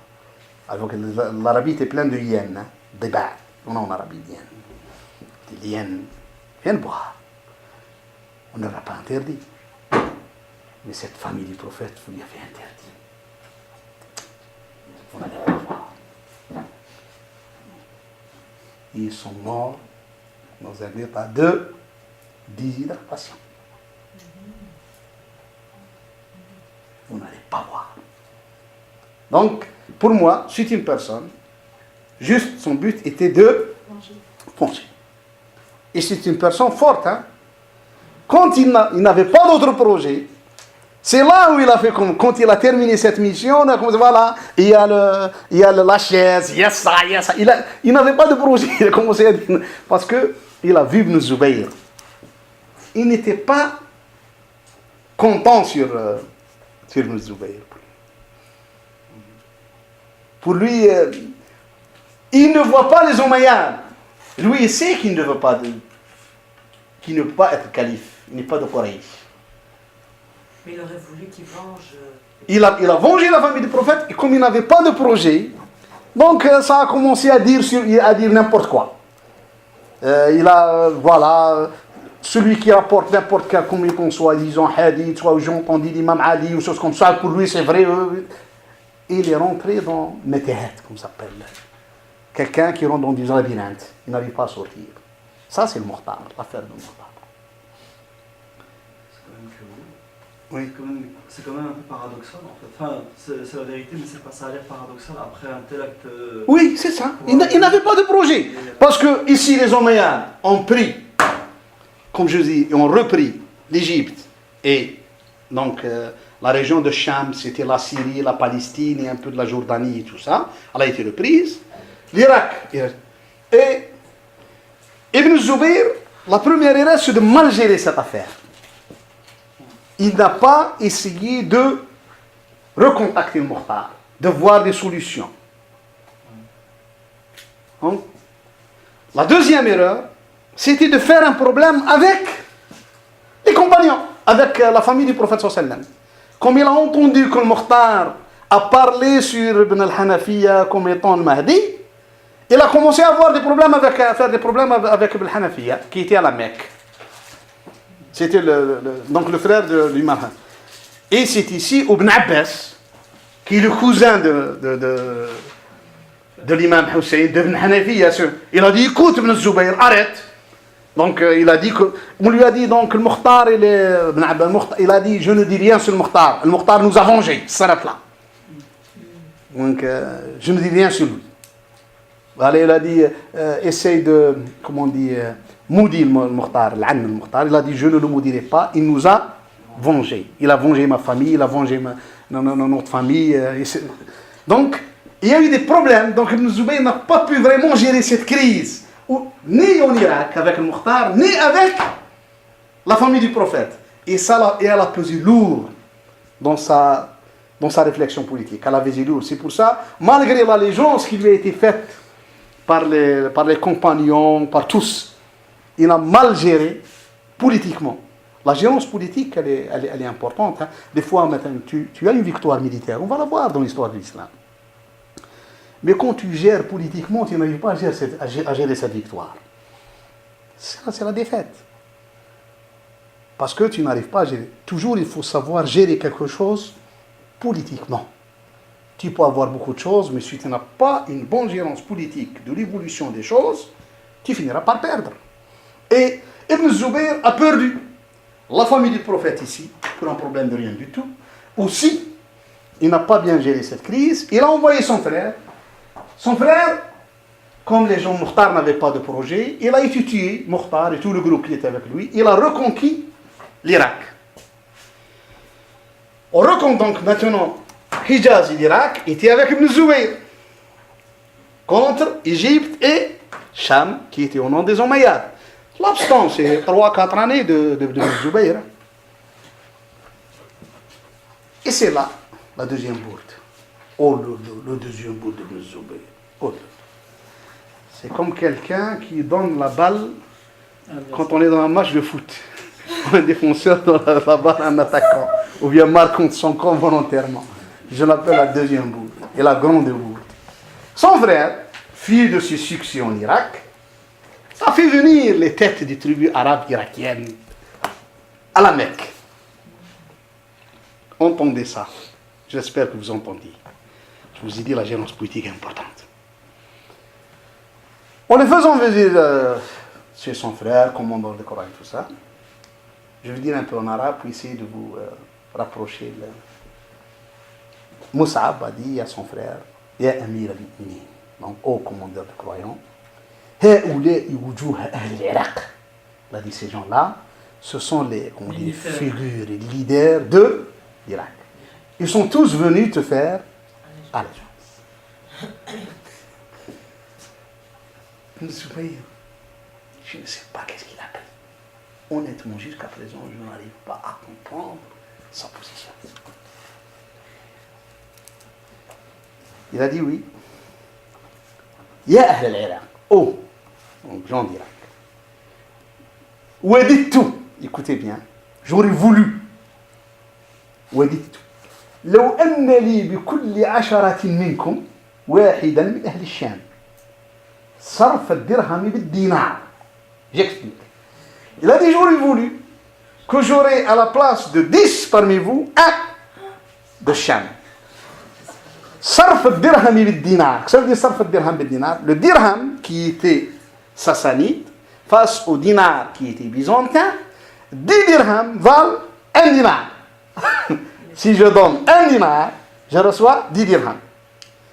Alors que l'Arabie était pleine de hyènes, hein, des bêtes. On a en Arabie d'hyènes. Des hyènes viennent boire. On ne l'a pas interdit. Mais cette famille du prophète, vous lui avez interdit. On n'allait pas voir. Ils sont morts dans un état de déshydratation. Vous n'allez pas voir. Donc, pour moi, c'est une personne, juste son but était de manger. Et c'est une personne forte. Hein? Quand il n'avait pas d'autre projet, c'est là où il a fait comme quand il a terminé cette mission, voilà, il y a la chaise, il y a ça. Il n'avait pas de projet, il a commencé à dire, parce qu'il a vu Ibn Zubayr. Il n'était pas content sur Ibn Zubayr. Pour lui, il ne voit pas les Omeyyades. Lui, il sait qu'il ne veut pas être calife. Il n'est pas de Quraysh. Mais il aurait voulu qu'il venge... Il a vengé la famille du prophète, et comme il n'avait pas de projet, donc ça a commencé à dire n'importe quoi. Voilà, celui qui rapporte n'importe quel, comme qu'on soit, disons, hadith, soit j'ai entendu l'imam Ali, ou choses comme ça, pour lui c'est vrai. Il est rentré dans Metehet, comme ça s'appelle. Quelqu'un qui rentre dans des labyrinthes, il n'arrive pas à sortir. Ça c'est le Mukhtar, l'affaire de Mukhtar. Oui. C'est quand même un peu paradoxal en fait. Enfin, c'est la vérité, mais ça a l'air paradoxal après un tel acte. Oui, c'est ça. Il n'avait pas de projet. Parce que ici, les Omeyyades ont pris, comme je dis, ont repris l'Égypte. Et donc, la région de Cham, c'était la Syrie, la Palestine et un peu de la Jordanie et tout ça. Elle a été reprise. L'Irak. Et Ibn Zubayr, la première erreur, c'est de mal gérer cette affaire. Il n'a pas essayé de recontacter le Mukhtar, de voir des solutions. Hein? La deuxième erreur, c'était de faire un problème avec les compagnons, avec la famille du prophète sallallahu alayhi wa sallam. Comme il a entendu que le Mukhtar a parlé sur Ibn al-Hanafiya comme étant le Mahdi, il a commencé à avoir à faire des problèmes avec Ibn al-Hanafiya, qui était à la Mecque. C'était donc le frère de l'imam. Et c'est ici Ibn Abbas, qui est le cousin de l'imam Hussein, d'Ibn Hanafiya. Il a dit, écoute Ibn Zubayr, arrête. Donc il a dit on lui a dit, donc le Mukhtar, Ibn Abbas, il a dit, je ne dis rien sur le Mukhtar. Le Mukhtar nous a vengés, ça s'arrête là. Donc je ne dis rien sur lui. Allez, il a dit, essaye de, comment on dit, maudit le Mukhtar, l'Ann le Mukhtar. Il a dit, je ne le maudirai pas, il nous a vengés. Il a vengé ma famille, il a vengé notre famille. Donc, il y a eu des problèmes, donc Ibn Zubayr n'a pas pu vraiment gérer cette crise, ni en Irak avec le Mukhtar, ni avec la famille du prophète. Et ça, elle a pesé lourd dans sa réflexion politique. Elle a pesé lourd. C'est pour ça, malgré l'allégeance qui lui a été faite par les compagnons, par tous, il a mal géré politiquement. La gérance politique, elle est importante. Hein. Des fois, maintenant, tu as une victoire militaire. On va la voir dans l'histoire de l'islam. Mais quand tu gères politiquement, tu n'arrives pas à gérer cette victoire. C'est la défaite. Parce que tu n'arrives pas à gérer. Toujours, il faut savoir gérer quelque chose politiquement. Tu peux avoir beaucoup de choses, mais si tu n'as pas une bonne gérance politique de l'évolution des choses, tu finiras par perdre. Et Ibn Zubayr a perdu la famille du prophète ici, pour un problème de rien du tout. Aussi, il n'a pas bien géré cette crise. Il a envoyé son frère. Son frère, comme les gens Mukhtar n'avaient pas de projet, il a étudié Mukhtar et tout le groupe qui était avec lui. Il a reconquis l'Irak. On reconquit donc maintenant Hijaz et l'Irak était avec Ibn Zubayr contre Égypte et Cham qui était au nom des Omeyyades. L'absence, c'est 3-4 années de Ibn Zubayr. Et c'est là la deuxième bourde. Oh, le deuxième bourde de Ibn Zubayr. Oh, c'est comme quelqu'un qui donne la balle quand on est dans un match de foot. Un défenseur donne la balle à un attaquant. Ou bien marque contre son camp volontairement. Je l'appelle la deuxième bourde. Et la grande bourde. Son frère, fils de ses succès en Irak, a fait venir les têtes des tribus arabes irakiennes à la Mecque. Entendez ça. J'espère que vous entendez. Je vous ai dit, la gérance politique est importante. En les faisant venir chez son frère, commandant de Coran et tout ça, je vais dire un peu en arabe pour essayer de vous rapprocher. Mus'ab a dit à son frère, Ya Amir al-Mu'minin, donc au commandeur de croyants, il a dit ces gens-là, ce sont les figures et leaders de l'Irak. Ils sont tous venus te faire allégeance. Je ne sais pas qu'est-ce qu'il a pris. Honnêtement, jusqu'à présent, je n'arrive pas à comprendre sa position. Il a dit oui. Ya Ahl al-Iraq. Oh, donc gens d'Irak. Waditu, écoutez bien, j'aurais voulu. Waditu. لو أن لي بكل 10 منكم واحدا من أهل الشام صرف الدرهم بالدينار. J'explique. Il a dit j'aurais voulu que j'aurais à la place de 10 parmi vous un de Sham. Sarf al-dirham bil-dinar. Ça veut dire sarf al-dirham bil-dinar. Le dirham qui était sassanide face au dinar qui était byzantin, 10 dirhams valent 1 dinar. Si je donne 1 dinar, je reçois 10 dirhams.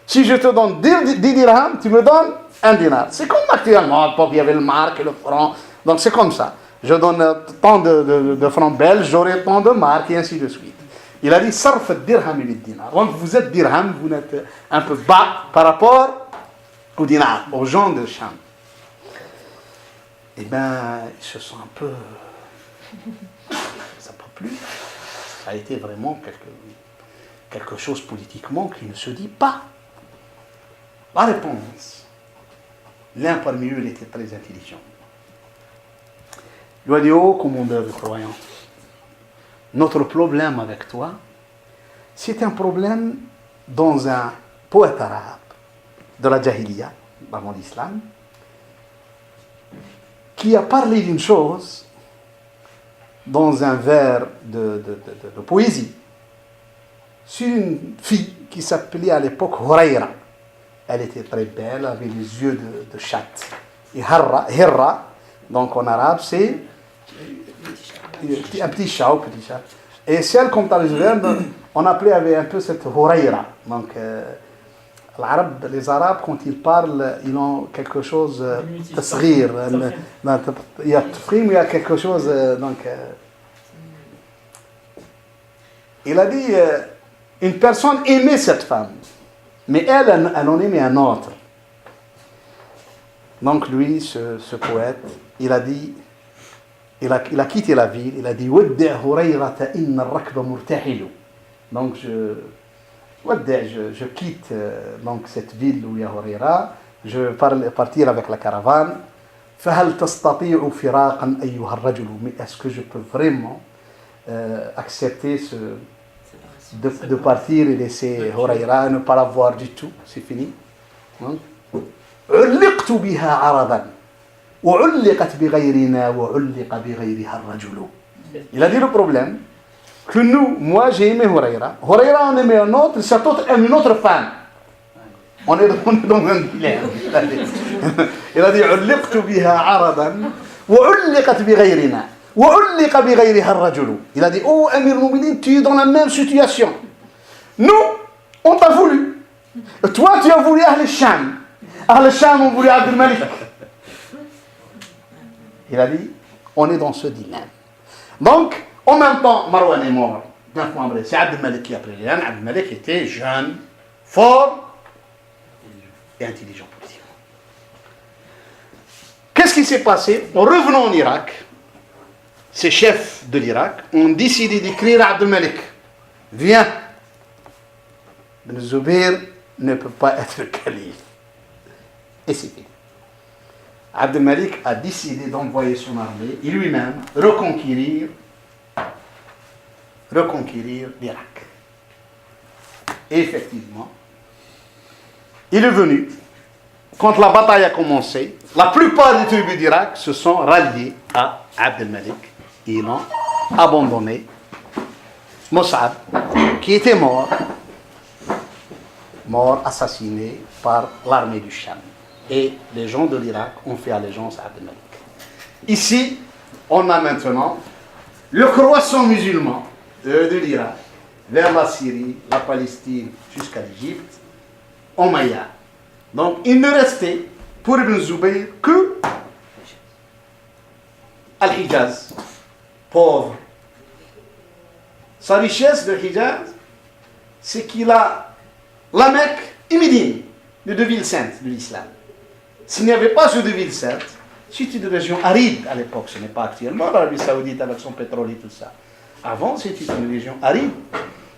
Si je te donne 10 dirhams, tu me donnes 1 dinar. C'est comme actuellement, à l'époque, il y avait le mark et le franc. Donc c'est comme ça. Je donne tant de francs belges, j'aurai tant de marques et ainsi de suite. Il a dit sarf al-dirham bil-dinar. Donc vous êtes dirham, vous êtes un peu bas par rapport au dinar, aux gens de Cham. Eh bien, ils se sont un peu... Ça n'a pas plu. Ça a été vraiment quelque chose politiquement qui ne se dit pas. La réponse. L'un parmi eux, il était très intelligent. Il lui a dit, oh commandeur de croyants, notre problème avec toi, c'est un problème dans un poète arabe de la Jahiliya, avant l'islam, qui a parlé d'une chose dans un vers de poésie sur une fille qui s'appelait à l'époque Hurayra. Elle était très belle, avait les yeux de chatte. Et Hirra, donc en arabe, c'est un petit chat. Et celle, comme tu as les on appelait avec un peu cette Hurayra. Donc, les Arabes, quand ils parlent, ils ont quelque chose de tasghir. Il y a tafrim, il y a quelque chose. Donc, il a dit, une personne aimait cette femme. Mais elle en aimait un autre. Donc lui, ce poète, il a dit, il a quitté la ville, il a dit ودع هريرة إن الركب مرتحل. Donc je quitte donc cette ville où il y a Hurayra, je vais partir avec la caravane. فهل تستطيع فراقا أيها الرجل. Mais est-ce que je peux vraiment accepter de partir et laisser Hurayra, ne pas la voir du tout, c'est fini. علقت بها عرضا وعلقت بغيرنا وعلق بغيرها الرجل. Il a dit le problème que nous, moi j'ai aimé Hurayra, Hurayra en aimait un autre, cet autre aime une autre femme. On est dans un dilemme. Il a dit علقت بها عرضا وعلقت بغيرنا وعلق بغيرها الرجل. Il a dit oh Amir al-Mu'minin, tu es dans la même situation. Nous, on t'a voulu. Toi, tu as voulu Ahl al-Sham. Ahl al-Sham ont voulu Abd al-Malik. Il a dit, on est dans ce dilemme. Donc, en même temps, Marwan est mort. C'est Abd al-Malik qui a pris les rênes. Abd al-Malik était jeune, fort et intelligent politiquement. Qu'est-ce qui s'est passé? En revenant en Irak, ces chefs de l'Irak ont décidé d'écrire à Abd al-Malik. Viens. Ibn Zubayr ne peut pas être calife. Et c'est fini. Abd al-Malik a décidé d'envoyer son armée et lui-même reconquérir l'Irak. Et effectivement, il est venu. Quand la bataille a commencé, la plupart des tribus d'Irak se sont ralliées à Abd al-Malik. Ils ont abandonné Mus'ab, qui était mort assassiné par l'armée du Sham. Et les gens de l'Irak ont fait allégeance à Abd al-Malik. Ici, on a maintenant le croissant musulman de l'Irak vers la Syrie, la Palestine, jusqu'à l'Égypte, Omeyyade. Donc, il ne restait pour Ibn Zubayr que Al-Hijaz, pauvre. Sa richesse de Hijaz, c'est qu'il a la Mecque et Médine, les deux villes saintes de l'islam. S'il n'y avait pas ces deux villes saintes, c'était une région aride à l'époque, ce n'est pas actuellement l'Arabie Saoudite avec son pétrole et tout ça. Avant, c'était une région aride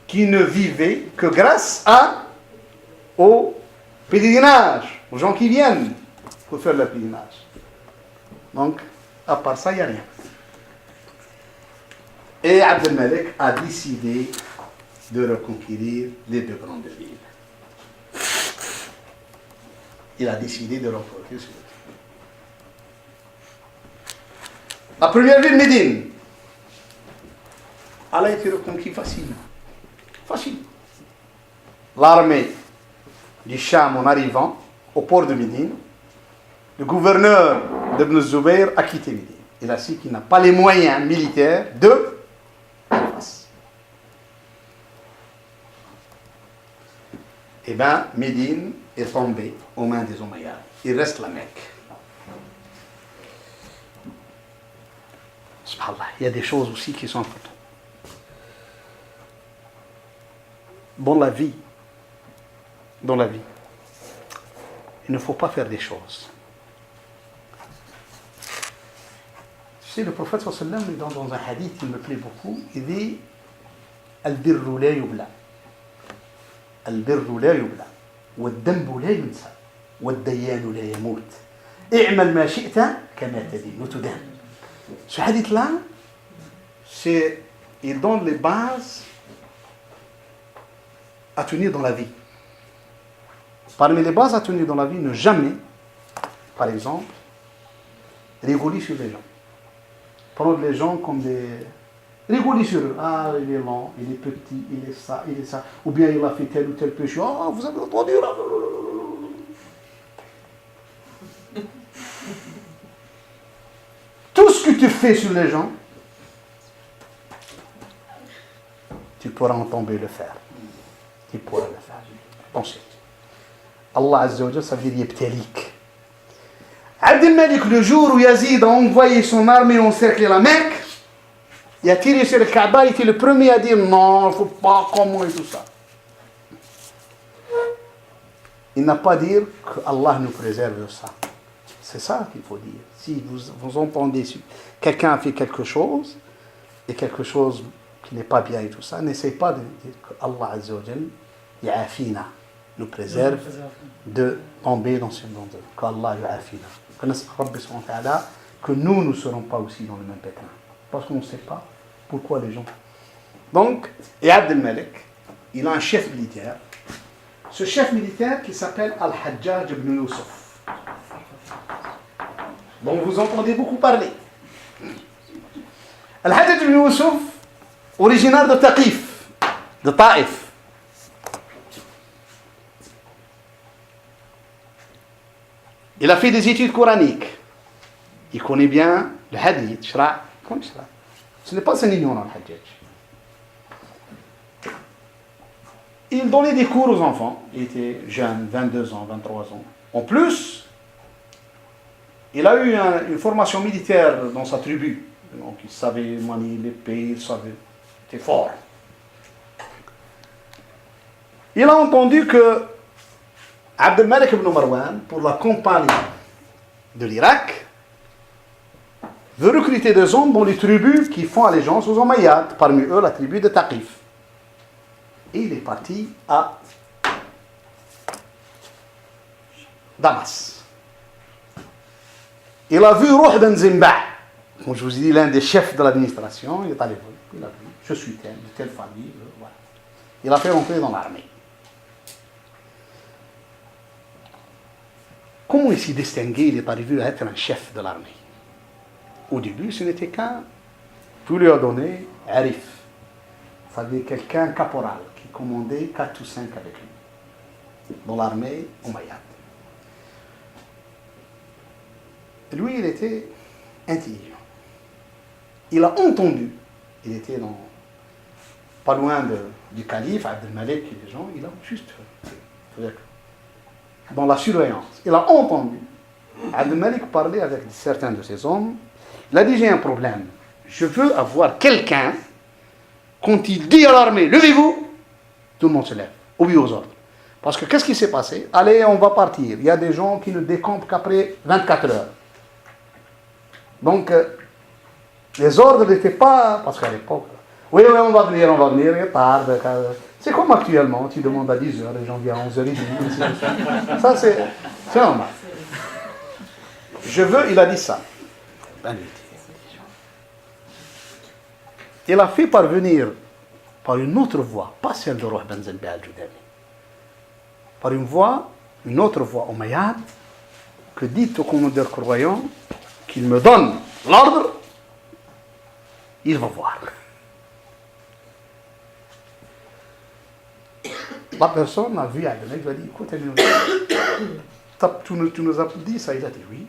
qui ne vivait que grâce au pèlerinage, aux gens qui viennent pour faire le pèlerinage. Donc, à part ça, il n'y a rien. Et Abd al-Malik a décidé de reconquérir les deux grandes villes. Il a décidé de reconquérir ces deux. La première ville, Médine, elle a été reconquise facilement. Facile. L'armée du Sham, en arrivant au port de Médine, le gouverneur d'Ibn Zubayr a quitté Médine. Il a su qu'il n'a pas les moyens militaires de face. Eh bien, Médine est tombée aux mains des Omeyyades. Il reste la Mecque. Subhanallah, il y a des choses aussi qui sont importantes. Dans la vie, il ne faut pas faire des choses. Tu sais, le prophète sallallahu alayhi wa sallam, dans un hadith qui me plaît beaucoup, il dit Al-birru la yubla. Al-birru la yubla. Wad-dambu la yunsa. Wad-dayyanu la yamut. I'mal ma shi'ta kama tadin. Tudan. Ce hadith-là, il donne les bases à tenir dans la vie. Parmi les bases à tenir dans la vie, ne jamais, par exemple, rigoler sur les gens. Prendre les gens comme des... Rigoler sur eux. Ah, il est lent, il est petit, il est ça, il est ça. Ou bien il a fait tel ou tel péché. Ah, vous avez entendu là. Tout ce que tu fais sur les gens, tu pourras en tomber le faire. Tu pourras le faire. Pensez. Allah Azza wa Jalla, ça veut dire Yebtalik. Abd al-Malik, le jour où Yazid a envoyé son armée encercler la Mecque, il a tiré sur le Kaaba, il était le premier à dire non, il ne faut pas, comment et tout ça. il n'a pas dit que Allah nous préserve de ça. C'est ça qu'il faut dire. Si vous entendez quelqu'un a fait quelque chose, et quelque chose qui n'est pas bien et tout ça, n'essayez pas de dire que Allah Azza wa Jal, ya'afina, nous préserve de tomber dans ce monde. Qu'Allah ya'afina. Que nous ne serons pas aussi dans le même pétrin. Parce qu'on ne sait pas pourquoi les gens. Donc, et Abd al-Malik, il a un chef militaire. Ce chef militaire qui s'appelle Al-Hajjaj ibn Yusuf, dont vous entendez beaucoup parler. Al-Hajjaj ibn Yusuf, originaire de Taqif, de Taïf. Il a fait des études coraniques. Il connaît bien le hadith, Shra'. Ce n'est pas un ignorant, Al-Hajjaj. Il donnait des cours aux enfants. Il était jeune, 22 ans, 23 ans. En plus, il a eu une formation militaire dans sa tribu. Donc, il savait manier l'épée, il était fort. Il a entendu que Abd al-Malik ibn Marwan, pour la campagne de l'Irak, veut recruter des hommes dans les tribus qui font allégeance aux Omeyyades, parmi eux la tribu de Taqif. Et il est parti à Damas. Il a vu Ruh ben Zimba, comme je vous ai dit, l'un des chefs de l'administration. Il est allé voir, il a vu, je suis tel, de telle famille, voilà. Il a fait rentrer dans l'armée. Comment il s'est distingué? Il est arrivé à être un chef de l'armée. Au début, ce n'était qu'un, tout lui a donné Arif. C'est-à-dire quelqu'un caporal qui commandait 4 ou 5 avec lui dans l'armée omeyyade. Lui, il était intelligent. Il a entendu, il était pas loin du calife, Abd al-Malik et des gens, il a juste dans la surveillance. Il a entendu Abd al-Malik parler avec certains de ses hommes. Il a dit, j'ai un problème. Je veux avoir quelqu'un, quand il dit à l'armée, levez-vous, tout le monde se lève, obéit aux ordres. Parce que qu'est-ce qui s'est passé? Allez, on va partir. Il y a des gens qui ne décampent qu'après 24 heures. Donc, les ordres n'étaient pas... Parce qu'à l'époque, oui, on va venir, il est tard. C'est comme actuellement, tu demandes à 10 heures, les gens viennent à 11h30. Ça, c'est normal. Je veux, il a dit ça. Il a fait parvenir par une autre voie, pas celle de Ruh ben Zimba al-Judani, par une autre voie omeyyade, que dit au commandeur croyant qu'il me donne l'ordre, il va voir. La personne a vu Abd al-Malik, il a dit, écoute, tu nous as dit ça? Il a dit oui.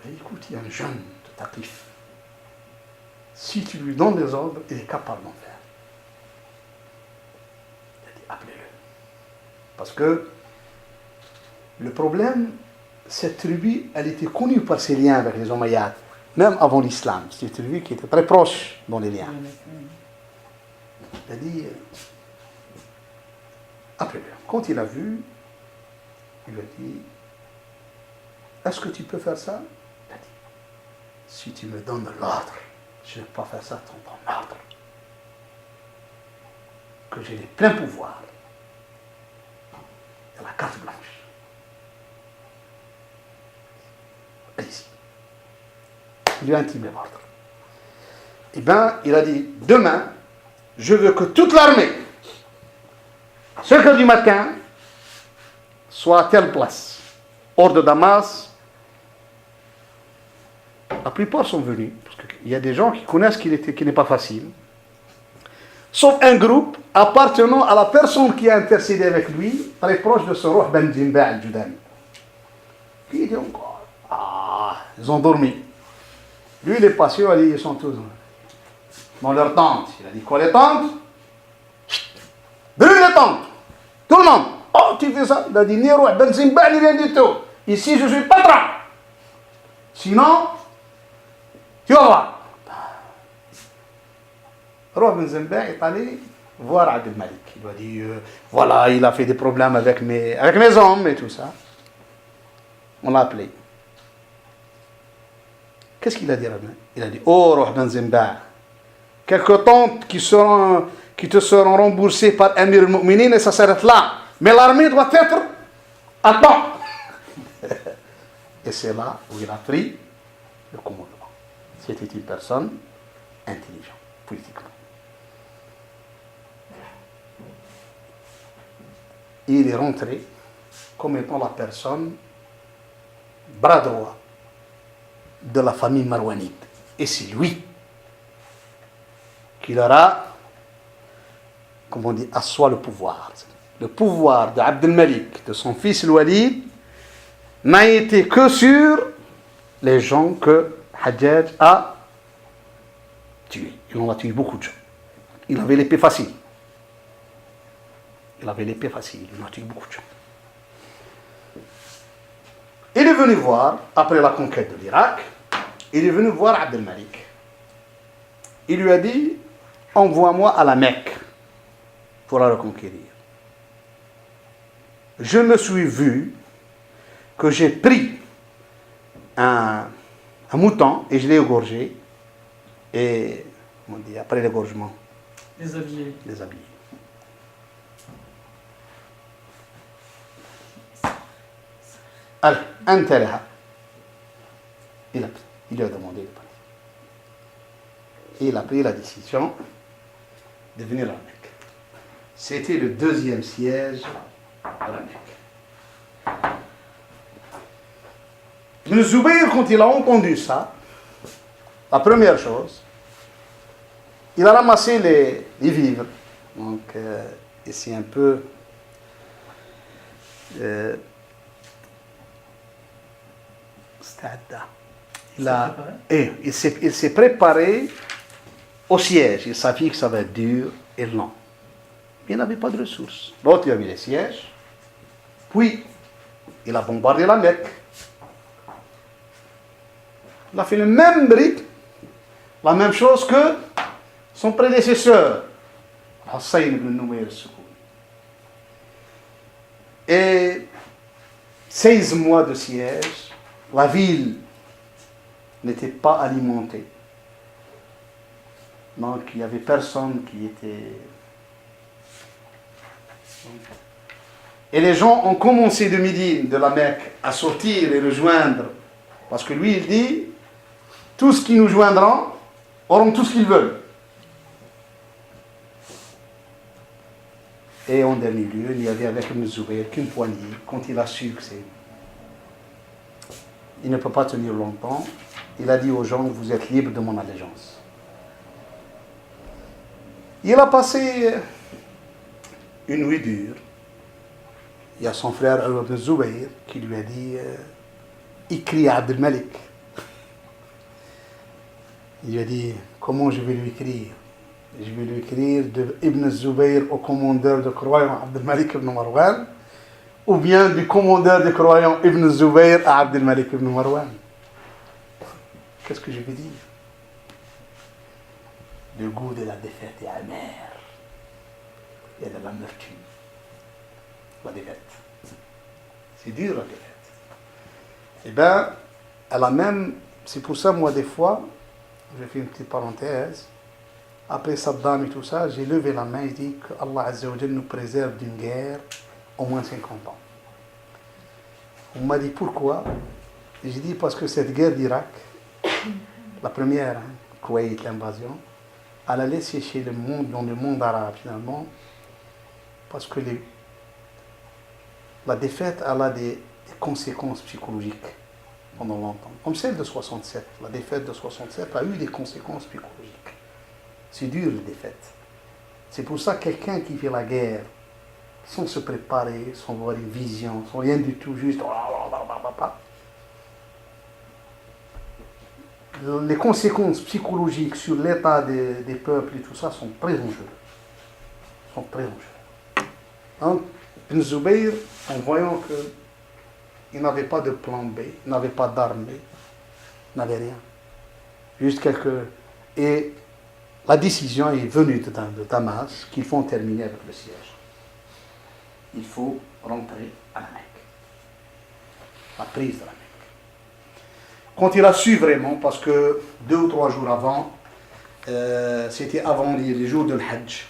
Il a dit, écoute, il y a un jeune de Taqif. Si tu lui donnes des ordres, il est capable d'en faire. Il a dit, appelez-le. Parce que le problème, cette tribu, elle était connue par ses liens avec les Omeyyades, même avant l'islam. C'est une tribu qui était très proche dans les liens. Il a dit, appelez-le. Quand il a vu, il lui a dit, est-ce que tu peux faire ça? Il a dit, si tu me donnes l'ordre, je ne vais pas faire ça sans ton ordre. Que j'ai les pleins pouvoirs. Il y a la carte blanche. Allez-y. Il lui a intimé l'ordre. Eh bien, il a dit, demain, je veux que toute l'armée, à 5 heures du matin, soit à telle place, hors de Damas. La plupart sont venus, parce qu'il y a des gens qui connaissent qu'il n'est pas facile, sauf un groupe appartenant à la personne qui a intercédé avec lui, très proche de ce Ruh ben Zimba al-Judani. Puis il dit encore, ils ont dormi. Lui, il est passé, ils sont tous dans leur tente. Il a dit, quoi les tentes? Brûle les tentes. Tout le monde. Oh, tu fais ça? Il a dit, ni Ruh ben Zimba, ni rien du tout. Ici, je suis patron. Sinon, tu vas voir. Ruh ben Zimba est allé voir Abdel Malik. Il lui a dit, voilà, il a fait des problèmes avec mes hommes et tout ça. On l'a appelé. Qu'est-ce qu'il a dit, Rabbi? Il a dit, oh, Roh Ben Zimba, quelques tentes qui te seront remboursées par Amir al-Mu'minin et ça s'arrête là. Mais l'armée doit être à temps. Et c'est là où il a pris le commandement. C'était une personne intelligente, politiquement. Il est rentré comme étant la personne bras droit de la famille marouanite. Et c'est lui qui leur a, comme on dit, assoit le pouvoir. Le pouvoir d'Abdel Malik, de son fils Walid, n'a été que sur les gens que Hajjaj a tués. Il en a tué beaucoup de gens. Il avait l'épée facile. Il en a tué beaucoup de gens. Il est venu voir, après la conquête de l'Irak, il est venu voir Abdel Malik. Il lui a dit, envoie-moi à la Mecque pour la reconquérir. Je me suis vu que j'ai pris un mouton et je l'ai égorgé. Et, on dit, après l'égorgement, Les habillés. Alors, intérêt. Il lui a demandé de partir. Et il a pris la décision de venir à la Mecque. C'était le 2e siège à la Mecque. Ibn Zubayr, quand il a entendu ça, la première chose, il a ramassé les vivres. Donc, ici un peu... il s'est préparé au siège. Il savait que ça va être dur et long. Il n'avait pas de ressources. L'autre, il a mis les sièges. Puis, il a bombardé la Mecque. Il a fait le même rythme, la même chose que son prédécesseur, Hussein ibn Noumair al-Soukouni. Et 16 mois de siège, la ville n'était pas alimentée. Donc il n'y avait personne qui était... Et les gens ont commencé de Médine, de la Mecque, à sortir et rejoindre. Parce que lui, il dit, tous qui nous joindront auront tout ce qu'ils veulent. Et en dernier lieu, il y avait avec Ibn Zubayr qu'une poignée, quand il a su que il ne peut pas tenir longtemps, il a dit aux gens, vous êtes libres de mon allégeance. Il a passé une nuit dure. Il y a son frère Ibn Zubayr qui lui a dit, écris à Abdel Malik. Il lui a dit, comment je vais lui écrire? Je vais lui écrire de Ibn Zubayr au commandeur de croyants Abdel Malik ibn Marwan, ou bien du commandeur de croyants Ibn Zubayr à Abdel Malik ibn Marwan. Qu'est-ce que je vais dire? Le goût de la défaite est amer. Il y a de l'amertume. La défaite. C'est dur la défaite. Eh bien, elle a même... C'est pour ça, moi, des fois, je fais une petite parenthèse, après Saddam et tout ça, j'ai levé la main et dit que Allah Azza wa Jal nous préserve d'une guerre au moins 50 ans. On m'a dit pourquoi? J'ai dit parce que cette guerre d'Irak, la première, Koweït, l'invasion, elle a laissé chez le monde, dans le monde arabe finalement, parce que la défaite elle a des conséquences psychologiques pendant longtemps. Comme celle de 67. La défaite de 67 a eu des conséquences psychologiques. C'est dur la défaite. C'est pour ça que quelqu'un qui fait la guerre sans se préparer, sans avoir une vision, sans rien du tout, juste... Les conséquences psychologiques sur l'état des peuples et tout ça sont très dangereuses. Donc, Ibn Zubayr, en voyant qu'il n'avait pas de plan B, il n'avait pas d'armée, il n'avait rien. Juste quelques... Et la décision est venue de Damas qu'il faut en terminer avec le siège. Il faut rentrer à la Mecque. La prise de la Mecque. Quand il a su vraiment, parce que 2 ou 3 jours avant, c'était avant les jours de l'Hajj.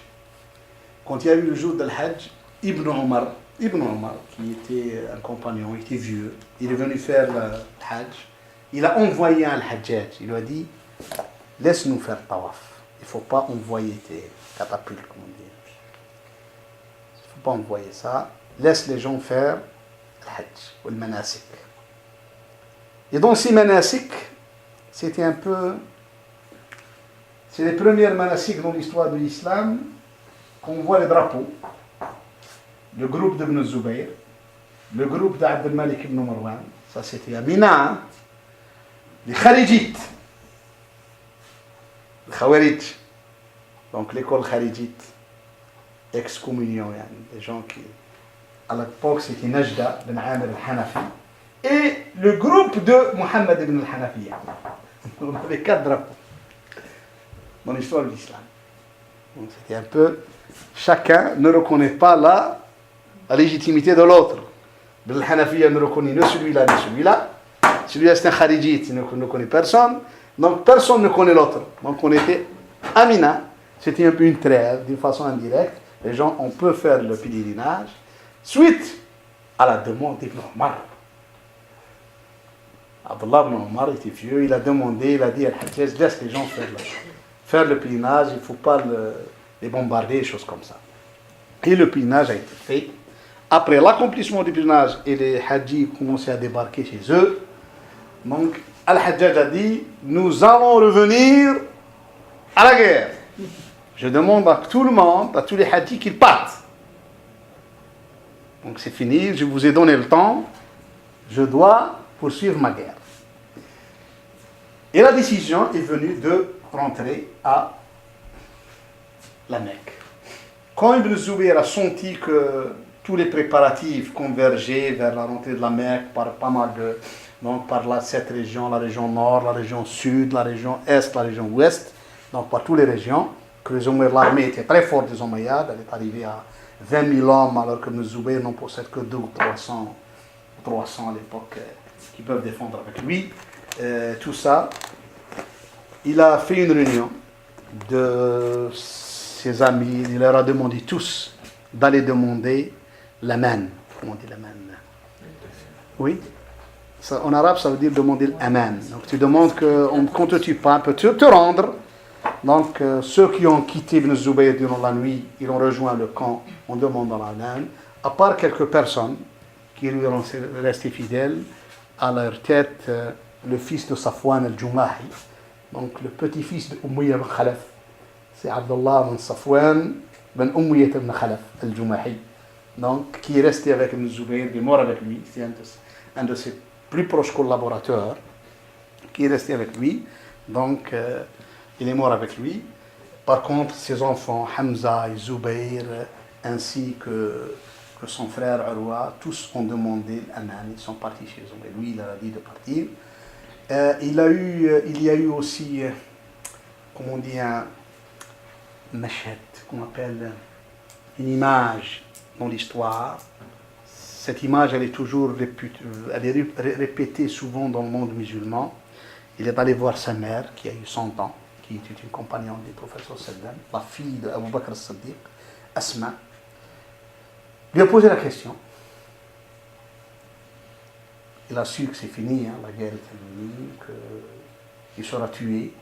Quand il y a eu le jour de l'Hajj, Ibn Omar, qui était un compagnon, il était vieux, il est venu faire le Hajj. Il a envoyé un Hajjaj. Il lui a dit, laisse-nous faire tawaf. Il ne faut pas envoyer tes catapultes, comme on dit. Il ne faut pas envoyer ça. Laisse les gens faire le Hajj ou le manasik. Et dans ces manasik, c'était un peu... C'est les premières manasik dans l'histoire de l'islam qu'on voit les drapeaux. Le groupe d'Ibn Zubayr, le groupe d'Abd al-Malik ibn Marwan, ça c'était à Mina, les Kharijites, les Khawarij, donc l'école Kharijite, excommunion, des gens qui, à l'époque c'était Najda bin Amir al-Hanafi, et le groupe de Muhammad ibn al-Hanafiya. On avait 4 drapeaux dans l'histoire de l'islam. Donc c'était un peu, chacun ne reconnaît pas la légitimité de l'autre. Ibn al-Hanafiya ne reconnaît ni celui-là ni celui-là. Celui-là c'est un Kharijite, il ne connaît personne. Donc personne ne connaît l'autre. Donc on était Amina, c'était un peu une trêve, d'une façon indirecte. Les gens, on peut faire le pèlerinage suite à la demande d'Ibn Omar. Abdullah ibn Omar était vieux, il a demandé, il a dit à Al-Hajjaj, laisse les gens faire le pèlerinage, il ne faut pas les bombarder, des choses comme ça. Et le pèlerinage a été fait. Après l'accomplissement du pèlerinage et les Hajjis commençaient à débarquer chez eux, donc Al-Hajjaj a dit, nous allons revenir à la guerre. Je demande à tout le monde, à tous les Hajjis qu'ils partent. Donc c'est fini, je vous ai donné le temps, je dois poursuivre ma guerre. Et la décision est venue de rentrer à la Mecque. Quand Ibn Zubayr a senti que tous les préparatifs convergeaient vers la rentrée de la Mecque par pas mal de... Donc par cette région, la région nord, la région sud, la région est, la région ouest, donc par toutes les régions, que l'armée était très forte des Omeyyades, elle est arrivée à 20 000 hommes alors que Ibn Zubayr n'en possède que 200 ou 300 à l'époque qui peuvent défendre avec lui. Tout ça, il a fait une réunion de ses amis, il leur a demandé tous d'aller demander l'aman. Comment on dit l'aman? Oui. Ça, en arabe, ça veut dire demander l'aman. Donc tu demandes qu'on ne te tue pas, peut te rendre. Donc ceux qui ont quitté Ibn Zubayr durant la nuit, ils ont rejoint le camp en demandant l'aman. À part quelques personnes qui lui sont restées fidèles, à leur tête le fils de Safwan al-Jumahi, donc le petit-fils de Umayya ibn Khalaf. C'est Abdullah ibn Safwan ibn Umayya ibn Khalaf al-Jumahi. Donc qui est resté avec Ibn Zubayr, qui est mort avec lui, c'est un de ses plus proches collaborateurs, qui est resté avec lui. Donc il est mort avec lui. Par contre, ses enfants, Hamza et Zubayr, ainsi que son frère Urwa, tous ont demandé l'aman, ils sont partis chez eux. Et lui, il a dit de partir. Il y a eu aussi, comment on dit, un mashhad, qu'on appelle une image dans l'histoire. Cette image, elle est toujours répétée souvent dans le monde musulman. Il est allé voir sa mère, qui a eu 100 ans, qui était une compagnonne du prophète sallam, la fille d'Abu Bakr as-Siddiq, Asma. Lui a posé la question. Il a su que c'est fini, la guerre est terminée, qu'il sera tué.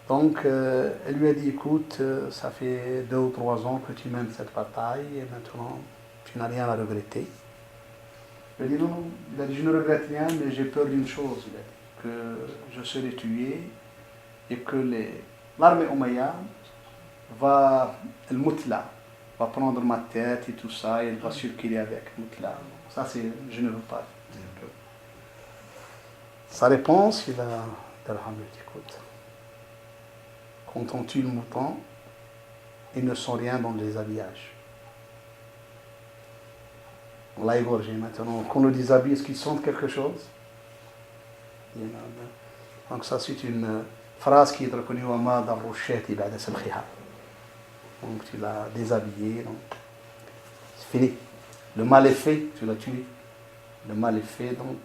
Donc, elle lui a dit, écoute, ça fait 2 ou 3 ans que tu mènes cette bataille, et maintenant, tu n'as rien à regretter. Il a dit, non, il a dit, je ne regrette rien, mais j'ai peur d'une chose, il a dit, que je serai tué, et que l'armée Umayyad le Mutla, va prendre ma tête et tout ça, et elle va circuler avec Mutla. Ça, c'est, je ne veux pas. Sa réponse, il a dit, écoute, quand on tue le mouton, ils ne sont rien dans les habillages. On l'a égorgé maintenant. Quand on le déshabille, est-ce qu'ils sentent quelque chose? Donc ça, c'est une phrase qui est reconnue au Wama dans Rochette, il a des Sabkhiha. Donc tu l'as déshabillé, donc c'est fini. Le mal est fait, tu l'as tué. Le mal est fait, donc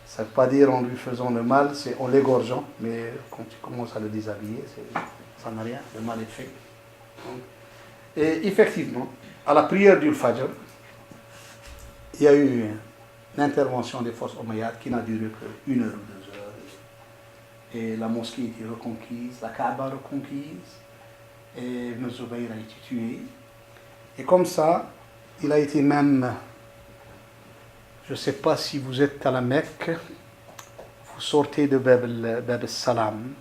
ça ne veut pas dire en lui faisant le mal, c'est en l'égorgeant, mais quand tu commences à le déshabiller, ça n'a rien, le mal est fait. Donc, et effectivement, à la prière du Fajr, il y a eu une intervention des forces omeyyades qui n'a duré que 1 heure ou 2 heures. Et la mosquée était reconquise, la Kaaba reconquise, et Ibn Zubayr a été tué. Et comme ça, il a été même, je ne sais pas si vous êtes à la Mecque, vous sortez de Bab al-Salam,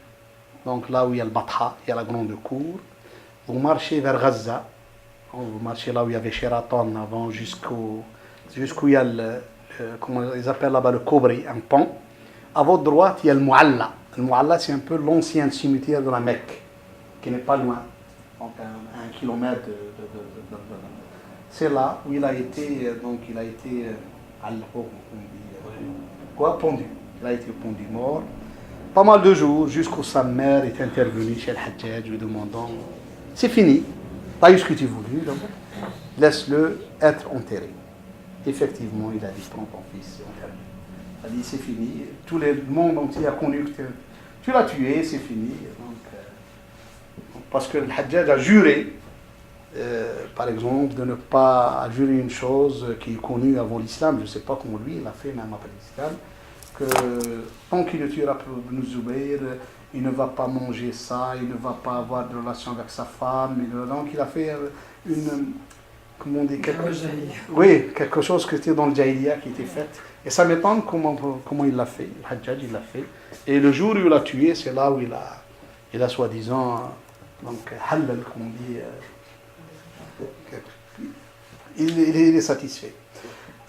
donc là où il y a le Batha, il y a la grande cour, vous marchez vers Gaza, vous marchez là où il y avait Sheraton avant, jusqu'où il y a comment ils appellent là-bas le Kobri, un pont. À votre droite, il y a le Mu'alla. Le Mu'alla, c'est un peu l'ancien cimetière de la Mecque, qui n'est pas loin, donc à 1 kilomètre c'est là où il a été, donc il a été pendu. Il a été pendu mort. Pas mal de jours, jusqu'où sa mère est intervenue chez le Hajjaj, lui demandant, c'est fini, tu as eu ce que tu voulais, donc laisse-le être enterré. Effectivement, il a dit, prends ton fils, c'est enterré. Il a dit, c'est fini, tout le monde entier a connu que tu l'as tué, c'est fini. Donc, parce que le Hajjaj a juré, par exemple, de ne pas jurer une chose qui est connue avant l'islam, je ne sais pas comment lui, il l'a fait même après l'islam, que tant qu'il ne tuera pas Ibn Zubayr, il ne va pas manger ça, il ne va pas avoir de relation avec sa femme, donc il a fait une, comment on dit, quelque chose qui était dans le Jahiliya qui était fait. Et ça m'étonne comment il l'a fait, le Hajjaj il l'a fait. Et le jour où il l'a tué, c'est là où il a soi-disant, donc halal, comme on dit, il est satisfait.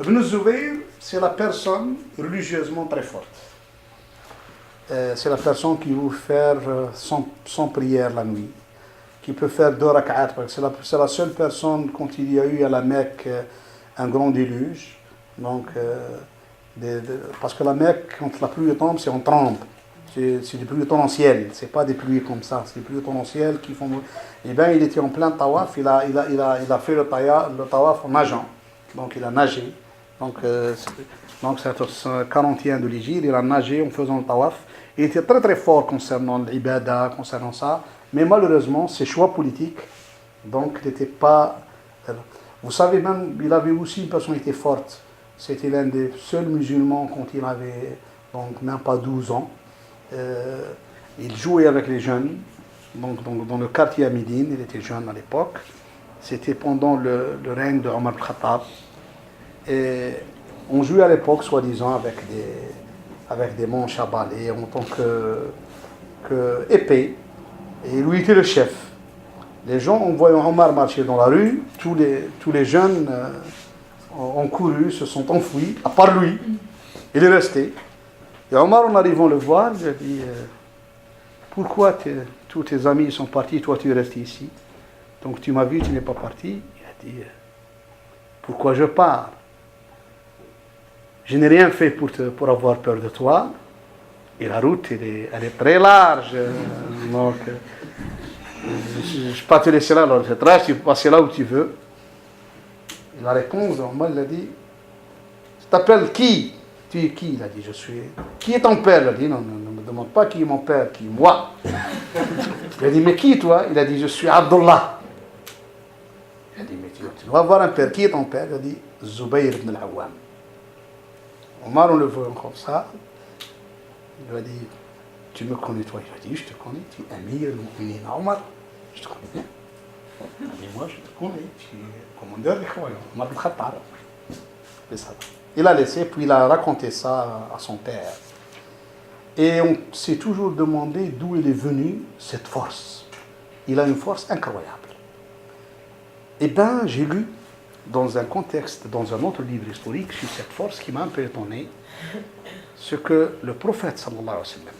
Ibn Zubayr, c'est la personne religieusement très forte. C'est la personne qui veut faire son prière la nuit, qui peut faire 2 rak'at. C'est la seule personne, quand il y a eu à la Mecque un grand déluge, donc, parce que la Mecque, quand la pluie tombe, c'est en trempe. C'est des pluies torrentielles, c'est pas des pluies comme ça, c'est des pluies torrentielles qui font. Eh bien, il était en plein tawaf, il a fait le tawaf en nageant, donc il a nagé. Donc c'est le 40e de l'Hégire, il a nagé en faisant le tawaf. Il était très très fort concernant l'ibada, concernant ça, mais malheureusement, ses choix politiques, donc il n'était pas. Vous savez même, il avait aussi une personnalité forte. C'était l'un des seuls musulmans quand il avait donc même pas 12 ans. Il jouait avec les jeunes, donc dans le quartier à Médine, il était jeune à l'époque. C'était pendant le règne de Omar al-Khattab. Et on jouait à l'époque, soi-disant, avec des manches à balai en tant que épée. Et lui était le chef. Les gens, en voyant Omar marcher dans la rue, tous les jeunes ont couru, se sont enfuis, à part lui. Il est resté. Et Omar, en arrivant le voir, il a dit pourquoi tous tes amis sont partis, toi tu es resté ici. Donc tu m'as vu, tu n'es pas parti. Il a dit pourquoi je pars? Je n'ai rien fait pour avoir peur de toi. Et la route, elle est très large. Donc, je ne vais pas te laisser là, alors cette large, tu peux passer là où tu veux. Et la réponse, Omar, il a dit tu t'appelles qui? Tu es qui? Il a dit, je suis. Qui est ton père? Il a dit, non, ne me demande pas qui est mon père, qui est moi. Il a dit, mais qui toi? Il a dit, je suis Abdullah. Il a dit, mais tu dois avoir un père. Qui est ton père? Il a dit, Zubayr ibn al-Awwam. Omar, on le voit comme ça. Il lui a dit, tu me connais toi? Il a dit, je te connais, tu es Amir al-Mu'minin Omar. Je te connais bien. Il a dit, moi je te connais, tu es commandeur des croyants, Omar al-Khattab. C'est ça. Il a laissé, puis il a raconté ça à son père. Et on s'est toujours demandé d'où il est venu cette force. Il a une force incroyable. Eh bien, j'ai lu dans un contexte, dans un autre livre historique, sur cette force qui m'a un peu étonné, ce que le prophète, sallallahu alayhi wa sallam,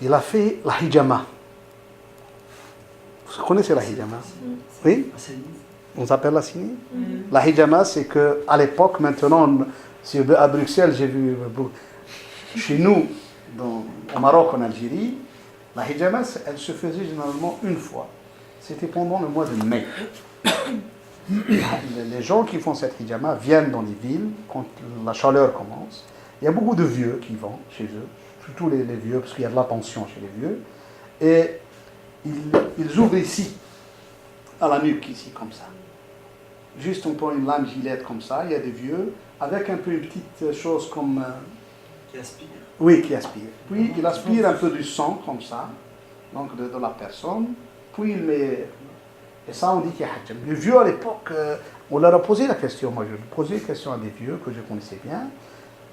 il a fait la hijama. Vous connaissez la hijama? Oui? On s'appelle la signer. La hijama, c'est qu'à l'époque, maintenant, à Bruxelles, j'ai vu, chez nous, au Maroc, en Algérie, la hijama, elle se faisait généralement une fois. C'était pendant le mois de mai. Les gens qui font cette hijama viennent dans les villes quand la chaleur commence. Il y a beaucoup de vieux qui vont chez eux, surtout les vieux, parce qu'il y a de la tension chez les vieux. Et ils ouvrent ici, à la nuque, ici, comme ça. Juste on prend une lame gilette comme ça, il y a des vieux, avec un peu une petite chose comme... Qui aspire. Oui, qui aspire. Puis il aspire un peu du sang, comme ça, donc de la personne. Puis il met... Et ça, on dit qu'il y a hajjam. Les vieux, à l'époque, on leur a posé la question. Moi, je posais la question à des vieux que je connaissais bien.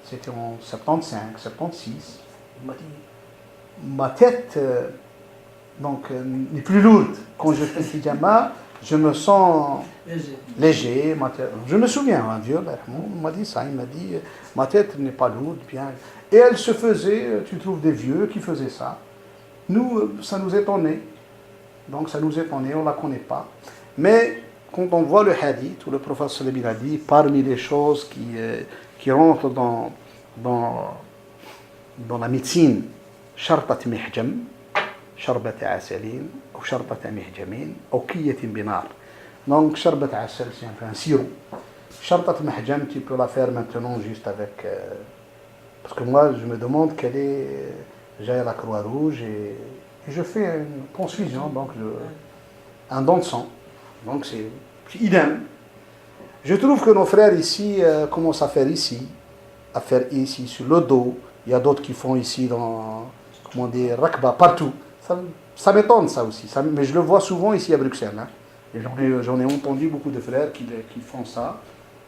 C'était en 75, 76. Il m'a dit, ma tête n'est plus lourde. Quand je fais hijama, je me sens léger. Je me souviens, un vieux, il m'a dit ça. Il m'a dit, ma tête n'est pas lourde. Bien. Et elle se faisait, tu trouves des vieux qui faisaient ça. Nous, ça nous étonnait. Donc ça nous étonnait, on ne la connaît pas. Mais quand on voit le hadith, où le prophète sallallahu alayhi wa sallam a dit, parmi les choses qui rentrent dans la médecine, sharbat mihjam, sharbat asalin, ou sharbat mihjamin, ou kiyatin binar. Donc sharbat asal, c'est un sirop. Sharbat mihjam, tu peux la faire maintenant juste avec... parce que moi, je me demande quelle est... J'ai à la Croix-Rouge et je fais une transfusion, donc un don de sang. Donc c'est idem. Je trouve que nos frères ici commencent à faire ici sur le dos. Il y a d'autres qui font ici dans, comment dire, rakba, partout. Ça m'étonne ça aussi. Mais je le vois souvent ici à Bruxelles. Hein. Et j'en ai entendu beaucoup de frères qui font ça.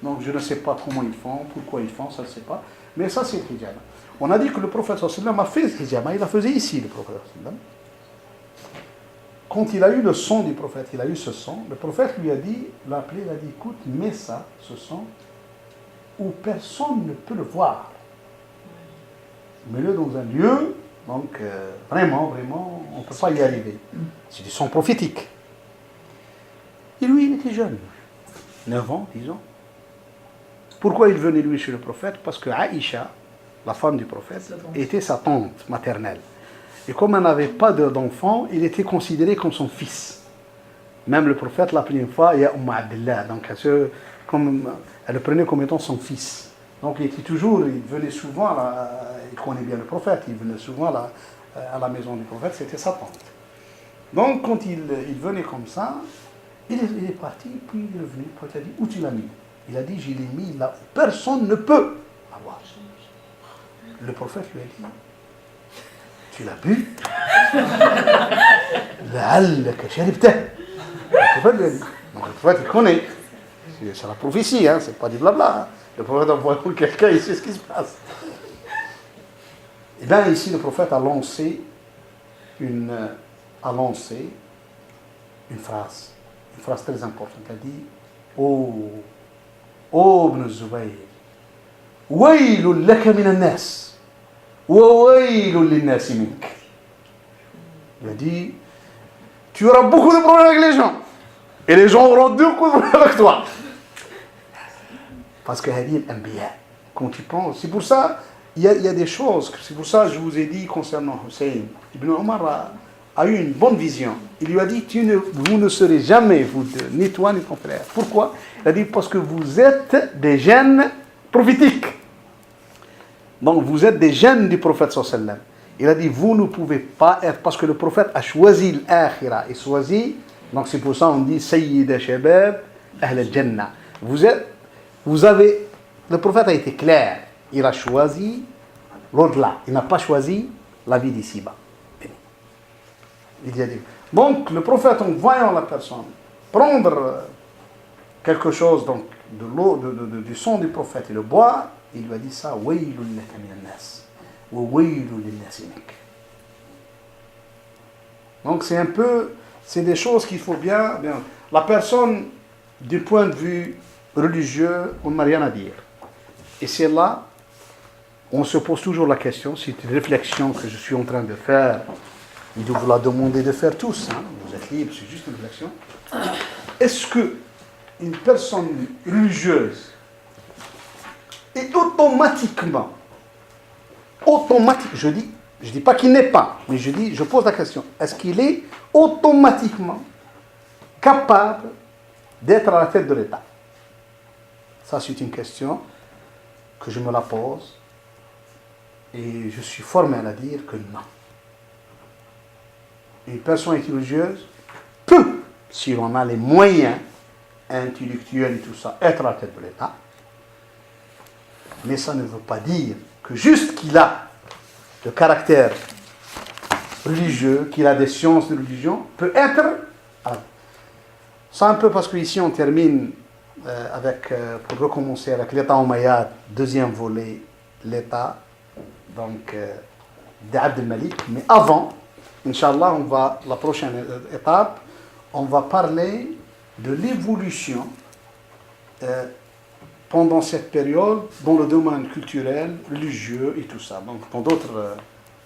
Donc je ne sais pas comment ils font, pourquoi ils font, ça je ne sais pas. Mais ça c'est le hijama. On a dit que le prophète sallallahu alayhi wa sallam a fait le hijama, il la faisait ici le prophète sallallahu alayhi wa sallam. Quand il a eu le sang du prophète, il a eu ce sang, le prophète lui a dit, l'a appelé, il a dit, écoute, mets ça, ce sang, où personne ne peut le voir. Mets-le dans un lieu, donc vraiment, on ne peut pas y arriver. C'est du sang prophétique. Et lui, il était jeune, 9 ans, 10 ans. Pourquoi il venait lui chez le prophète? Parce que Aïcha, la femme du prophète, était sa tante maternelle. Et comme elle n'avait pas d'enfant, il était considéré comme son fils. Même le prophète, la première fois, il y a Abdullah. Donc elle le prenait comme étant son fils. Donc il venait souvent, il connaît bien le prophète, il venait souvent à la maison du prophète, c'était sa tante. Donc quand il venait comme ça, il est parti, puis il est revenu, le prophète a dit, où tu l'as mis? Il a dit, je l'ai mis là où personne ne peut avoir. Le prophète lui a dit, tu l'as bu? لعلك شربته. Le prophète lui a dit. Donc le prophète il connaît. C'est la prophétie, hein, c'est pas du blabla. Le prophète envoie quelqu'un, il sait ce qui se passe. Et bien ici le prophète a lancé une phrase très importante. Il a dit, oh Ibn Zubayr, waylun laka min an-nas. Il a dit, tu auras beaucoup de problèmes avec les gens. Et les gens auront beaucoup de problèmes avec toi. Parce que Hadith Anbiya, quand tu penses, c'est pour ça, il y a des choses, c'est pour ça que je vous ai dit concernant Hussein. Ibn Omar a eu une bonne vision. Il lui a dit, vous ne serez jamais, vous deux, ni toi ni ton frère. Pourquoi? Il a dit, parce que vous êtes des gènes prophétiques. Donc vous êtes des gènes du prophète sallallahu alayhi wa sallam. Il a dit, vous ne pouvez pas être, parce que le prophète a choisi l'akhira, et choisi, donc c'est pour ça on dit, Sayyida Shabab, Ahl al-Jannah. Le prophète a été clair, il a choisi l'au-delà, il n'a pas choisi la vie d'ici-bas. Il a dit. Donc le prophète, en voyant la personne prendre quelque chose, donc de l'eau, du sang du prophète et le boire, il lui a dit ça, waylun laka min an-nas wa waylun lin-nas minka. Donc c'est des choses qu'il faut bien. La personne, du point de vue religieux, on n'a rien à dire. Et c'est là, on se pose toujours la question, c'est une réflexion que je suis en train de faire, et de vous la demander de faire tous, hein, vous êtes libres, c'est juste une réflexion. Est-ce que une personne religieuse est automatiquement, je dis Je ne dis pas qu'il n'est pas, mais je pose la question. Est-ce qu'il est automatiquement capable d'être à la tête de l'État? Ça, c'est une question que je me la pose. Et je suis formel à dire que non. Une personne religieuse peut, si l'on a les moyens intellectuels et tout ça, être à la tête de l'État. Mais ça ne veut pas dire que juste qu'il a le caractère religieux, qu'il a des sciences de religion, peut être... C'est un peu parce qu'ici on termine pour recommencer avec l'État Omeyyade, deuxième volet, l'État d'Abd al-Malik. Mais avant, Inch'Allah, la prochaine étape, on va parler de l'évolution pendant cette période dans le domaine culturel, religieux et tout ça. Donc, dans d'autres,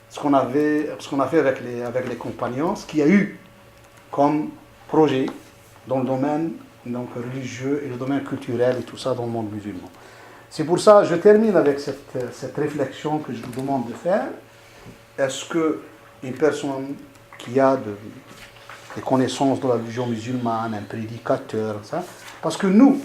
ce qu'on a fait avec les compagnons, ce qu'il y a eu comme projet dans le domaine religieux et le domaine culturel et tout ça dans le monde musulman. C'est pour ça que je termine avec cette réflexion que je vous demande de faire. Est-ce qu'une personne qui a des connaissances de la religion musulmane, un prédicateur, ça, parce que nous,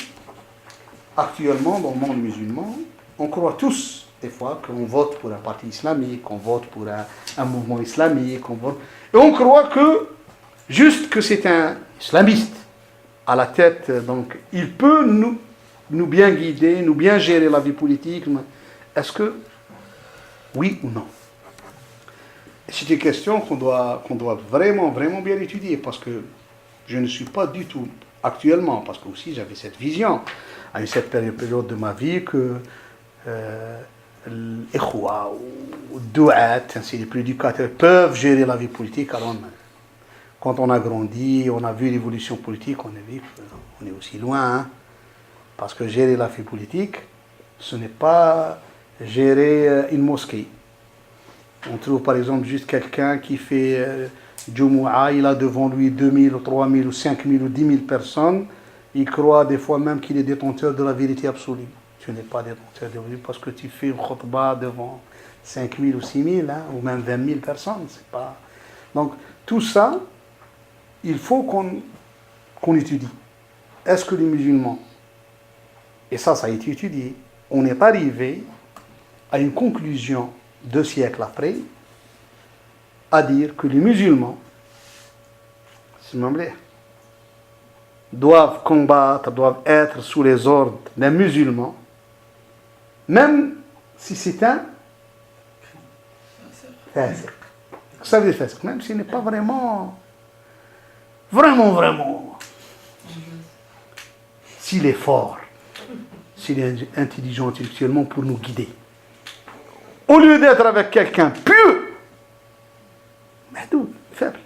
actuellement, dans le monde musulman, on croit tous, des fois, qu'on vote pour un parti islamique, qu'on vote pour un mouvement islamique, et on croit que c'est un islamiste à la tête, donc il peut nous bien guider, nous bien gérer la vie politique. Est-ce que oui ou non? C'est une question qu'on doit vraiment, vraiment bien étudier, parce que je ne suis pas du tout actuellement, parce que aussi j'avais cette vision à une certaine période de ma vie que l'ikhwa ou douat, ainsi les prédicateurs peuvent gérer la vie politique. Alors quand on a grandi, on a vu l'évolution politique, on a vu qu'on est aussi loin, hein, parce que gérer la vie politique, ce n'est pas gérer une mosquée. On trouve par exemple juste quelqu'un qui fait Jumu'ah, il a devant lui 2000 ou 3000 ou 5000 ou 10 000 personnes, il croit des fois même qu'il est détenteur de la vérité absolue. Tu n'es pas détenteur de la vérité parce que tu fais une khutbah devant 5000 ou 6000, hein, ou même 20 000 personnes. C'est pas... Donc tout ça, il faut qu'on étudie. Est-ce que les musulmans, et ça a été étudié, on est arrivé à une conclusion 2 siècles après, à dire que les musulmans, doivent combattre, doivent être sous les ordres d'un musulman, même si c'est un fasiq. Ça veut dire fasiq, même s'il n'est pas vraiment, s'il est fort, s'il est intelligent intellectuellement pour nous guider. Au lieu d'être avec quelqu'un pieux, mais tout, faible.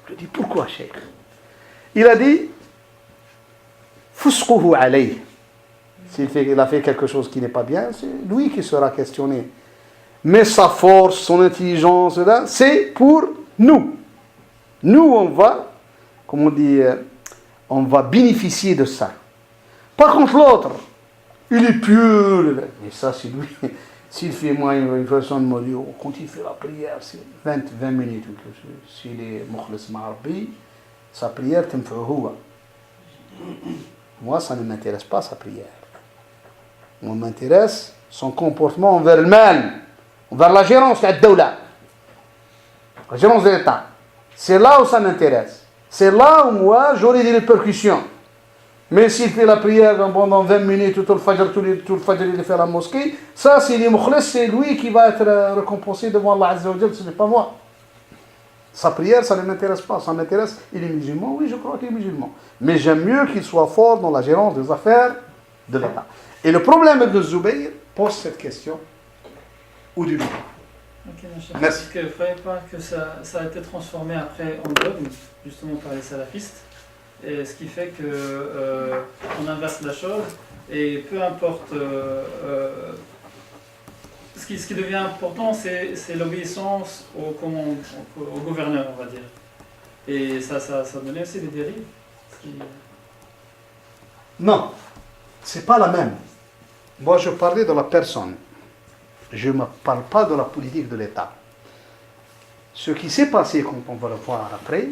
Je dis, pourquoi, cheikh? Il a dit, fusquhu alayh. S'il a fait quelque chose qui n'est pas bien, c'est lui qui sera questionné. Mais sa force, son intelligence, c'est pour nous. Nous, on va, comme on dit, on va bénéficier de ça. Par contre, l'autre, il est pieux. Et ça, c'est lui. S'il fait moins une personne de quand il fait la prière, c'est 20 minutes. S'il est mukhlis ma'arbi, sa prière, moi, ça ne m'intéresse pas, sa prière. Moi, m'intéresse son comportement envers le mal, envers la gérance de la dawla, la gérance de l'État. C'est là où ça m'intéresse. C'est là où moi, j'aurai des répercussions. Mais s'il fait la prière pendant 20 minutes, tout le fajr, il fait la mosquée, ça, c'est les mukhlis, c'est lui qui va être récompensé devant Allah Azza wa Jal, ce n'est pas moi. Sa prière, ça ne m'intéresse pas. Ça m'intéresse, il est musulman, oui, je crois qu'il est musulman. Mais j'aime mieux qu'il soit fort dans la gérance des affaires de l'État. Et le problème de Zubayr pose cette question au début. Ok, Merci. Parce qu'il ne fallait pas que ça a été transformé après en dogme, justement par les salafistes. Et ce qui fait qu'on inverse la chose, et peu importe, ce qui devient important, c'est l'obéissance au gouverneur, on va dire. Et ça donnait aussi des dérives. Non, c'est pas la même. Moi, je parlais de la personne. je ne parle pas de la politique de l'État. Ce qui s'est passé, comme on va le voir après,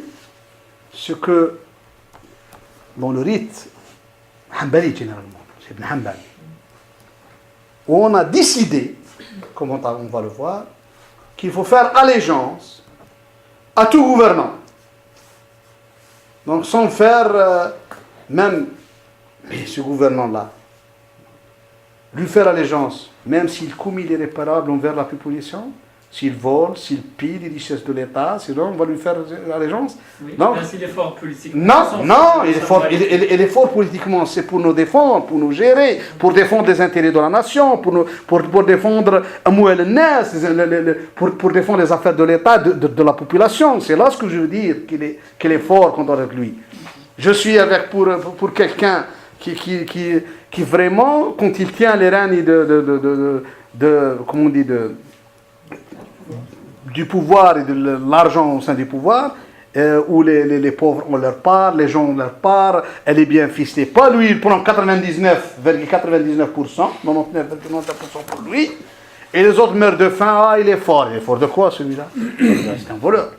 c'est que dans le rite Hanbali généralement, c'est Ibn Hanbal, où on a décidé, comme on va le voir, qu'il faut faire allégeance à tout gouvernant. Donc sans faire même ce gouvernant-là, lui faire allégeance, même s'il commet l'irréparable envers la population, s'il vole, s'il pille les richesses de l'État, sinon on va lui faire allégeance. Oui, Non, même s'il est fort politiquement. non, il est fort politiquement, c'est pour nous défendre, pour nous gérer, pour défendre les intérêts de la nation, pour défendre pour défendre les affaires de l'État, de la population. C'est là ce que je veux dire, qu'il est fort contre lui. Je suis avec pour quelqu'un qui vraiment, quand il tient les rênes comment on dit, du pouvoir et de l'argent au sein du pouvoir, où les pauvres ont leur part, les gens ont leur part, elle est bien ficelée. Pas lui, il prend 99,99%, 99,99% pour lui, et les autres meurent de faim. Ah, il est fort. Il est fort de quoi, celui-là? C'est un voleur.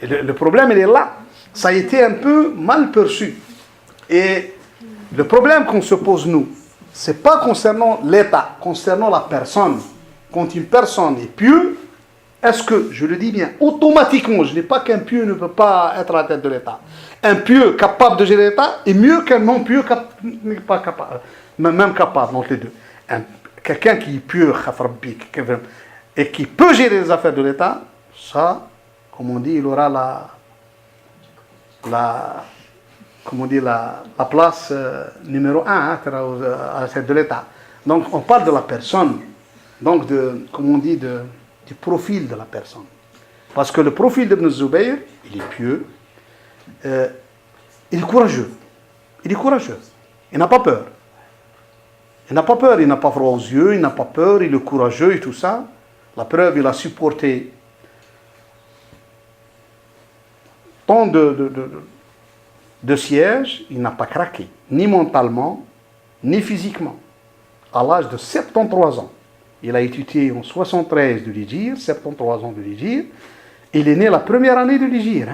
Et le problème, il est là. Ça a été un peu mal perçu. Et le problème qu'on se pose, nous, c'est pas concernant l'État, concernant la personne. Quand une personne est pieux, est-ce que, je le dis bien, automatiquement, je ne dis pas qu'un pieux ne peut pas être à la tête de l'État. Un pieux capable de gérer l'État est mieux qu'un non-pieux n'est pas capable, même capable, entre les deux. Quelqu'un qui est pieux, et qui peut gérer les affaires de l'État, ça, comme on dit, il aura la place numéro 1 à la tête de l'État. Donc, on parle de la personne, donc, comme on dit, du profil de la personne. Parce que le profil d'Ibn Zubayr, il est pieux, il est courageux. Il est courageux. Il n'a pas peur. Il n'a pas peur, il n'a pas froid aux yeux, il n'a pas peur, il est courageux et tout ça. La preuve, il a supporté tant de sièges, il n'a pas craqué, ni mentalement, ni physiquement. À l'âge de 73 ans. Il a étudié en 73 de l'Hijr, 73 ans de l'Hijr. Il est né la première année de l'Hijr.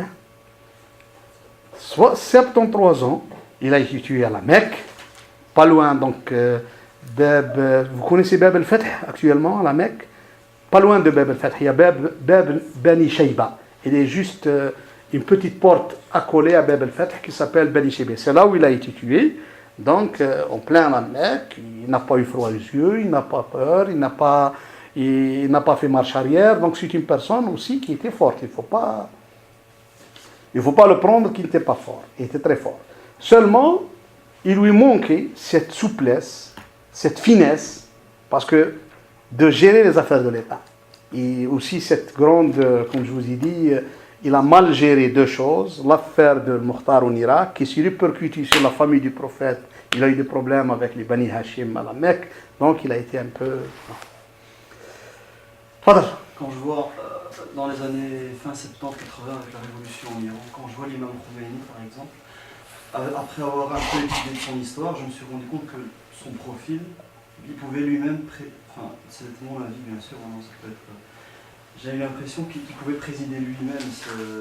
73 ans, il a étudié à la Mecque, pas loin, donc, vous connaissez Bab al-Fath actuellement, à la Mecque? Pas loin de Bab al-Fath, il y a Bab Bani Shayba. Il est juste une petite porte accolée à Bab al-Fath qui s'appelle Bani Shayba. C'est là où il a étudié. Donc, en plein la Mecque, il n'a pas eu froid aux yeux, il n'a pas peur, il n'a pas fait marche arrière. Donc, c'est une personne aussi qui était forte. Il ne faut pas le prendre qu'il n'était pas fort. Il était très fort. Seulement, il lui manquait cette souplesse, cette finesse, parce que de gérer les affaires de l'État. Et aussi cette grande, comme je vous ai dit, il a mal géré deux choses. L'affaire de Mukhtar en Irak, qui s'est répercutée sur la famille du prophète. Il a eu des problèmes avec les Bani Hashim à la Mecque. Donc il a été un peu... Quand je vois, dans les années fin 70-80 avec la révolution en Iran, quand je vois l'imam Khomeini par exemple, après avoir un peu étudié son histoire, je me suis rendu compte que son profil, il pouvait lui-même... c'est mon avis bien sûr, ça peut être... J'ai eu l'impression qu'il pouvait présider lui-même son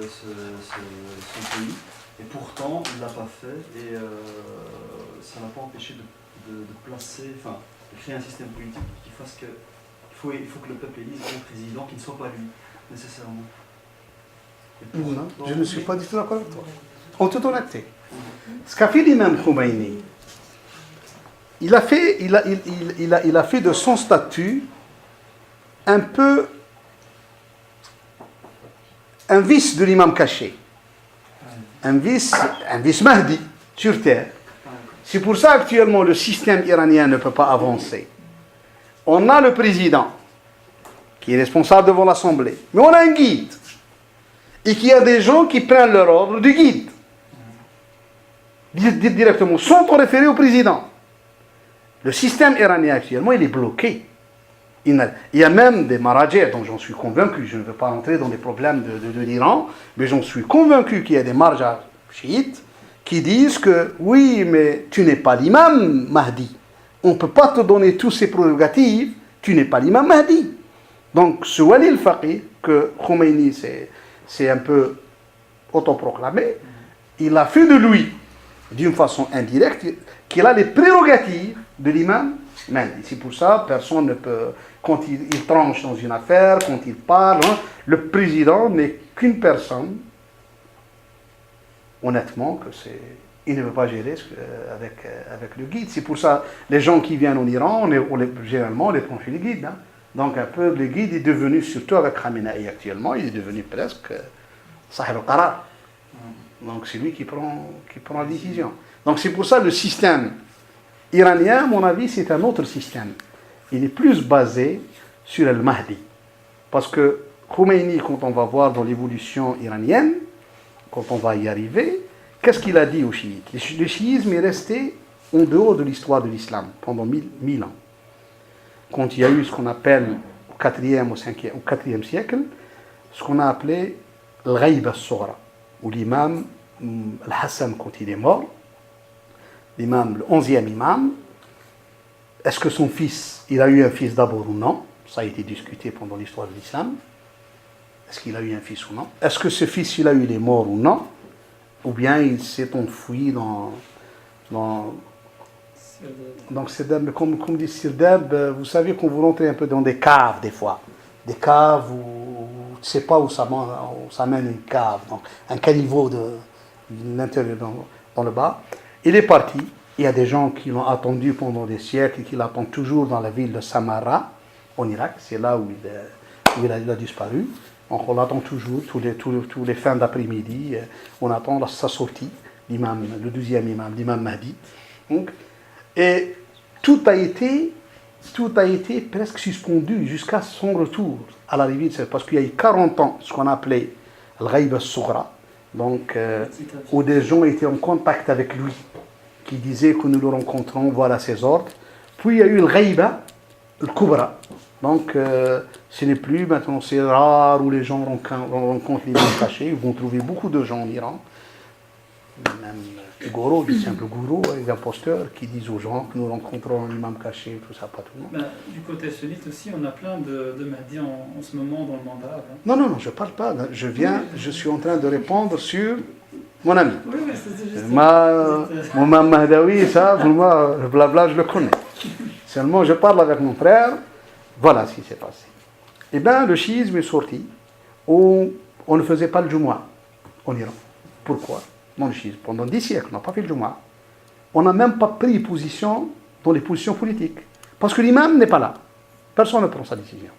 pays, et pourtant il ne l'a pas fait, et ça ne l'a pas empêché de placer, de créer un système politique qui fasse que il faut que le peuple élise un président qui ne soit pas lui, nécessairement. Je ne suis pas du tout d'accord avec toi. En toute honnêteté. Ce qu'a fait l'imam Khomeini, il a fait de son statut un peu un vice de l'imam caché. Un vice Mahdi sur terre. C'est pour ça actuellement le système iranien ne peut pas avancer. On a le président qui est responsable devant l'Assemblée, mais on a un guide et qu'il y a des gens qui prennent leur ordre du guide directement, sans en référer au président. Le système iranien actuellement, il est bloqué. Il y a même des marajers dont j'en suis convaincu, je ne veux pas entrer dans les problèmes de l'Iran, mais j'en suis convaincu qu'il y a des marjas chiites qui disent que oui, mais tu n'es pas l'imam Mahdi. On ne peut pas te donner toutes ces prérogatives tu n'es pas l'imam Mahdi. Donc ce Wali al-Faqih, que Khomeini c'est un peu autoproclamé, il a fait de lui, d'une façon indirecte, qu'il a les prérogatives de l'imam Mahdi. C'est pour ça personne ne peut, quand il tranche dans une affaire, quand il parle, hein, le président n'est qu'une personne, honnêtement, il ne veut pas gérer avec le guide. C'est pour ça les gens qui viennent en Iran, généralement, on les prend chez les guides. Hein. Donc un peu, le guide est devenu, surtout avec Khamenei actuellement, il est devenu presque Sahib al-Qarar. Donc c'est lui qui prend la décision. Donc c'est pour ça le système iranien, à mon avis, c'est un autre système. Il est plus basé sur le Mahdi. Parce que Khomeini, quand on va voir dans l'évolution iranienne, quand on va y arriver, qu'est-ce qu'il a dit aux chiites? Le chiisme est resté en dehors de l'histoire de l'islam pendant 1000 ans. Quand il y a eu ce qu'on appelle au 4e siècle, ce qu'on a appelé l'Ghaïb al-Sughra, où l'imam al-Hassan, quand il est mort, l'imam, le 11e imam, est-ce que son fils, il a eu un fils d'abord ou non? Ça a été discuté pendant l'histoire de l'islam. Est-ce qu'il a eu un fils ou non? Est-ce que ce fils, il est mort ou non? Ou bien il s'est enfoui dans Sirdab, comme dit Sirdab, vous savez qu'on vous rentre un peu dans des caves des fois. Des caves où tu ne sais pas où ça mène une cave. Donc un caniveau de l'intérieur dans le bas. Il est parti. Il y a des gens qui l'ont attendu pendant des siècles et qui l'attendent toujours dans la ville de Samarra, en Irak. C'est là où il a disparu. Donc on l'attend toujours, tous les fins d'après-midi. On attend sa sortie, le 12e imam, l'imam Mahdi. Donc, et tout a été presque suspendu jusqu'à son retour à l'arrivée de parce qu'il y a eu 40 ans, ce qu'on appelait le Ghaïb al-Sughra, donc où des gens étaient en contact avec lui, qui disaient que nous le rencontrons, voilà ses ordres. Puis il y a eu le Ghaïba al-Kubra, donc ce n'est plus, maintenant c'est rare où les gens rencontrent l'imam caché, ils vont trouver beaucoup de gens en Iran, même des gourous, des simples gourous, des imposteurs qui disent aux gens que nous rencontrons l'imam caché, tout ça, pas tout le monde. Du côté sunnite aussi, on a plein de Mahdi en ce moment dans le monde arabe. Hein. Non, je ne parle pas. Je suis en train de répondre sur mon ami. Oui, c'est juste... Mon Imam Mahdawi, ça, vraiment, le blabla, je le connais. Seulement, je parle avec mon frère, voilà ce qui s'est passé. Eh bien, le chiisme est sorti où on ne faisait pas le Jumu'ah en Iran. Pourquoi? Le chiisme, pendant 10 siècles, on n'a pas fait le Jumu'ah. On n'a même pas pris position dans les positions politiques. Parce que l'imam n'est pas là. Personne ne prend sa décision.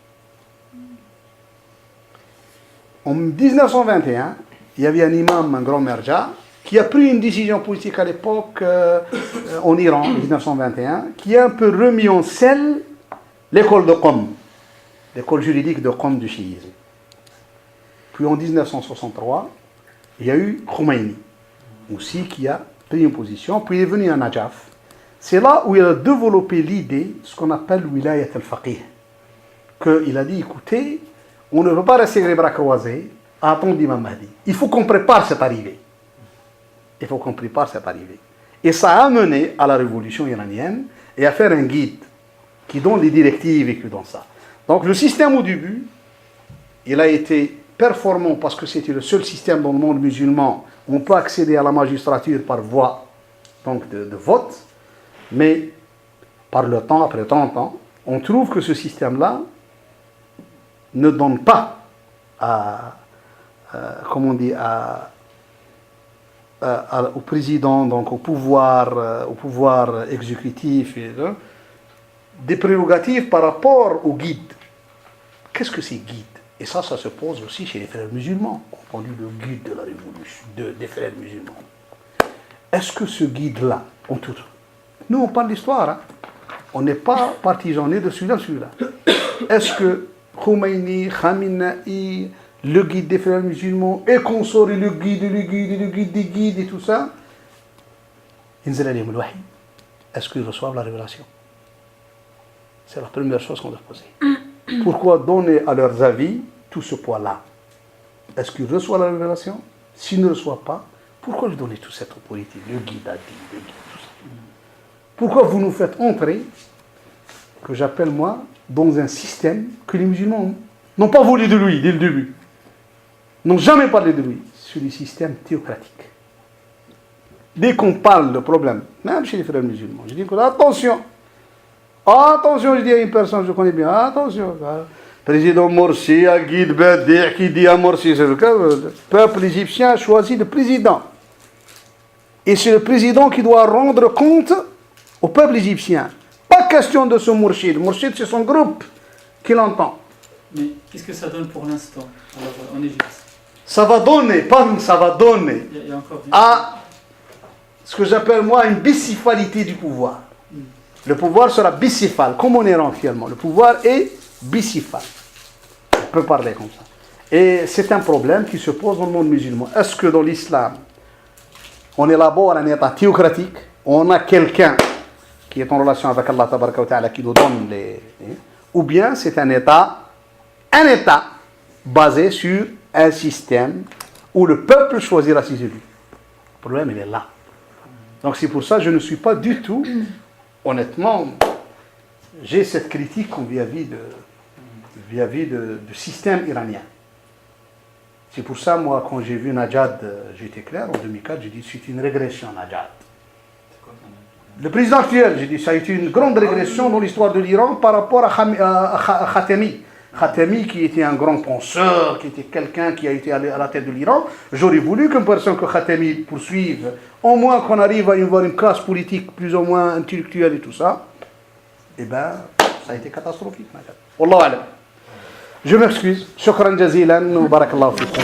En 1921, il y avait un imam, un grand merja, qui a pris une décision politique à l'époque en Iran, en 1921, qui a un peu remis en selle l'école de Qom, l'école juridique de Qom du chiisme. Puis en 1963, il y a eu Khomeini, aussi qui a pris une position, puis il est venu à Najaf. C'est là où il a développé l'idée, ce qu'on appelle Wilayat al-Faqih. Qu'il a dit, écoutez, on ne veut pas rester les bras croisés à attendre l'imam Mahdi. Il faut qu'on prépare cette arrivée. Et ça a amené à la révolution iranienne et à faire un guide qui donne les directives et qui donne ça. Donc le système au début, il a été performant parce que c'était le seul système dans le monde musulman où on peut accéder à la magistrature par voie donc de vote, mais par le temps, après 30 ans, on trouve que ce système-là ne donne pas au président, donc au pouvoir exécutif, des prérogatives par rapport au guide. Qu'est-ce que c'est guide? Et ça se pose aussi chez les frères musulmans. On dit le guide de la révolution, des frères musulmans. Est-ce que ce guide-là, nous on parle d'histoire, hein? On n'est pas partisans de celui-là. Est-ce que Khomeini, Khamenei, le guide des frères musulmans, et qu'on sort le guide des guides et tout ça, est-ce qu'ils reçoivent la révélation? C'est la première chose qu'on doit poser. Pourquoi donner à leurs avis tout ce poids-là? Est-ce qu'ils reçoivent la révélation? S'ils ne reçoivent pas, pourquoi lui donner toute cette autorité? Le guide a dit, tout ça. Pourquoi vous nous faites entrer que j'appelle moi, dans un système que les musulmans n'ont pas voulu de lui dès le début. N'ont jamais parlé de lui. C'est le système théocratique. Dès qu'on parle de problème, même chez les frères musulmans, je dis attention, je dis à une personne que je connais bien, attention, président Morsi, Guide Bedi, qui dit à Morsi, le peuple égyptien a choisi le président. Et c'est le président qui doit rendre compte au peuple égyptien. Pas question de ce Mourchid. Mourchid, c'est son groupe qui l'entend. Mais qu'est-ce que ça donne pour l'instant en Égypte? Ça va donner Il y a encore à ce que j'appelle moi une bicéphalité du pouvoir. Le pouvoir sera bicéphale, comme en Iran finalement. Le pouvoir est bicéphale. On peut parler comme ça. Et c'est un problème qui se pose dans le monde musulman. Est-ce que dans l'islam, on élabore un état théocratique, on a quelqu'un qui est en relation avec Allah Tabaraka wa Ta'ala qui nous donne ou bien c'est un état basé sur un système où le peuple choisira ses élus. Le problème, il est là. Donc c'est pour ça que je ne suis pas du tout, honnêtement, j'ai cette critique vis-à-vis du système iranien. C'est pour ça, moi, quand j'ai vu Najad, j'étais clair, en 2004, j'ai dit c'est une régression, Najad. Le président actuel, j'ai dit ça a été une grande régression dans l'histoire de l'Iran par rapport à Khatami. Khatami, qui était un grand penseur, qui était quelqu'un qui a été à la tête de l'Iran. J'aurais voulu qu'une personne que Khatami poursuive, au moins qu'on arrive à avoir une classe politique plus ou moins intellectuelle et tout ça. Eh bien, ça a été catastrophique, Najad. Wallahu alam. Je m'excuse. Shukran jazilan wa barakallahu fikum.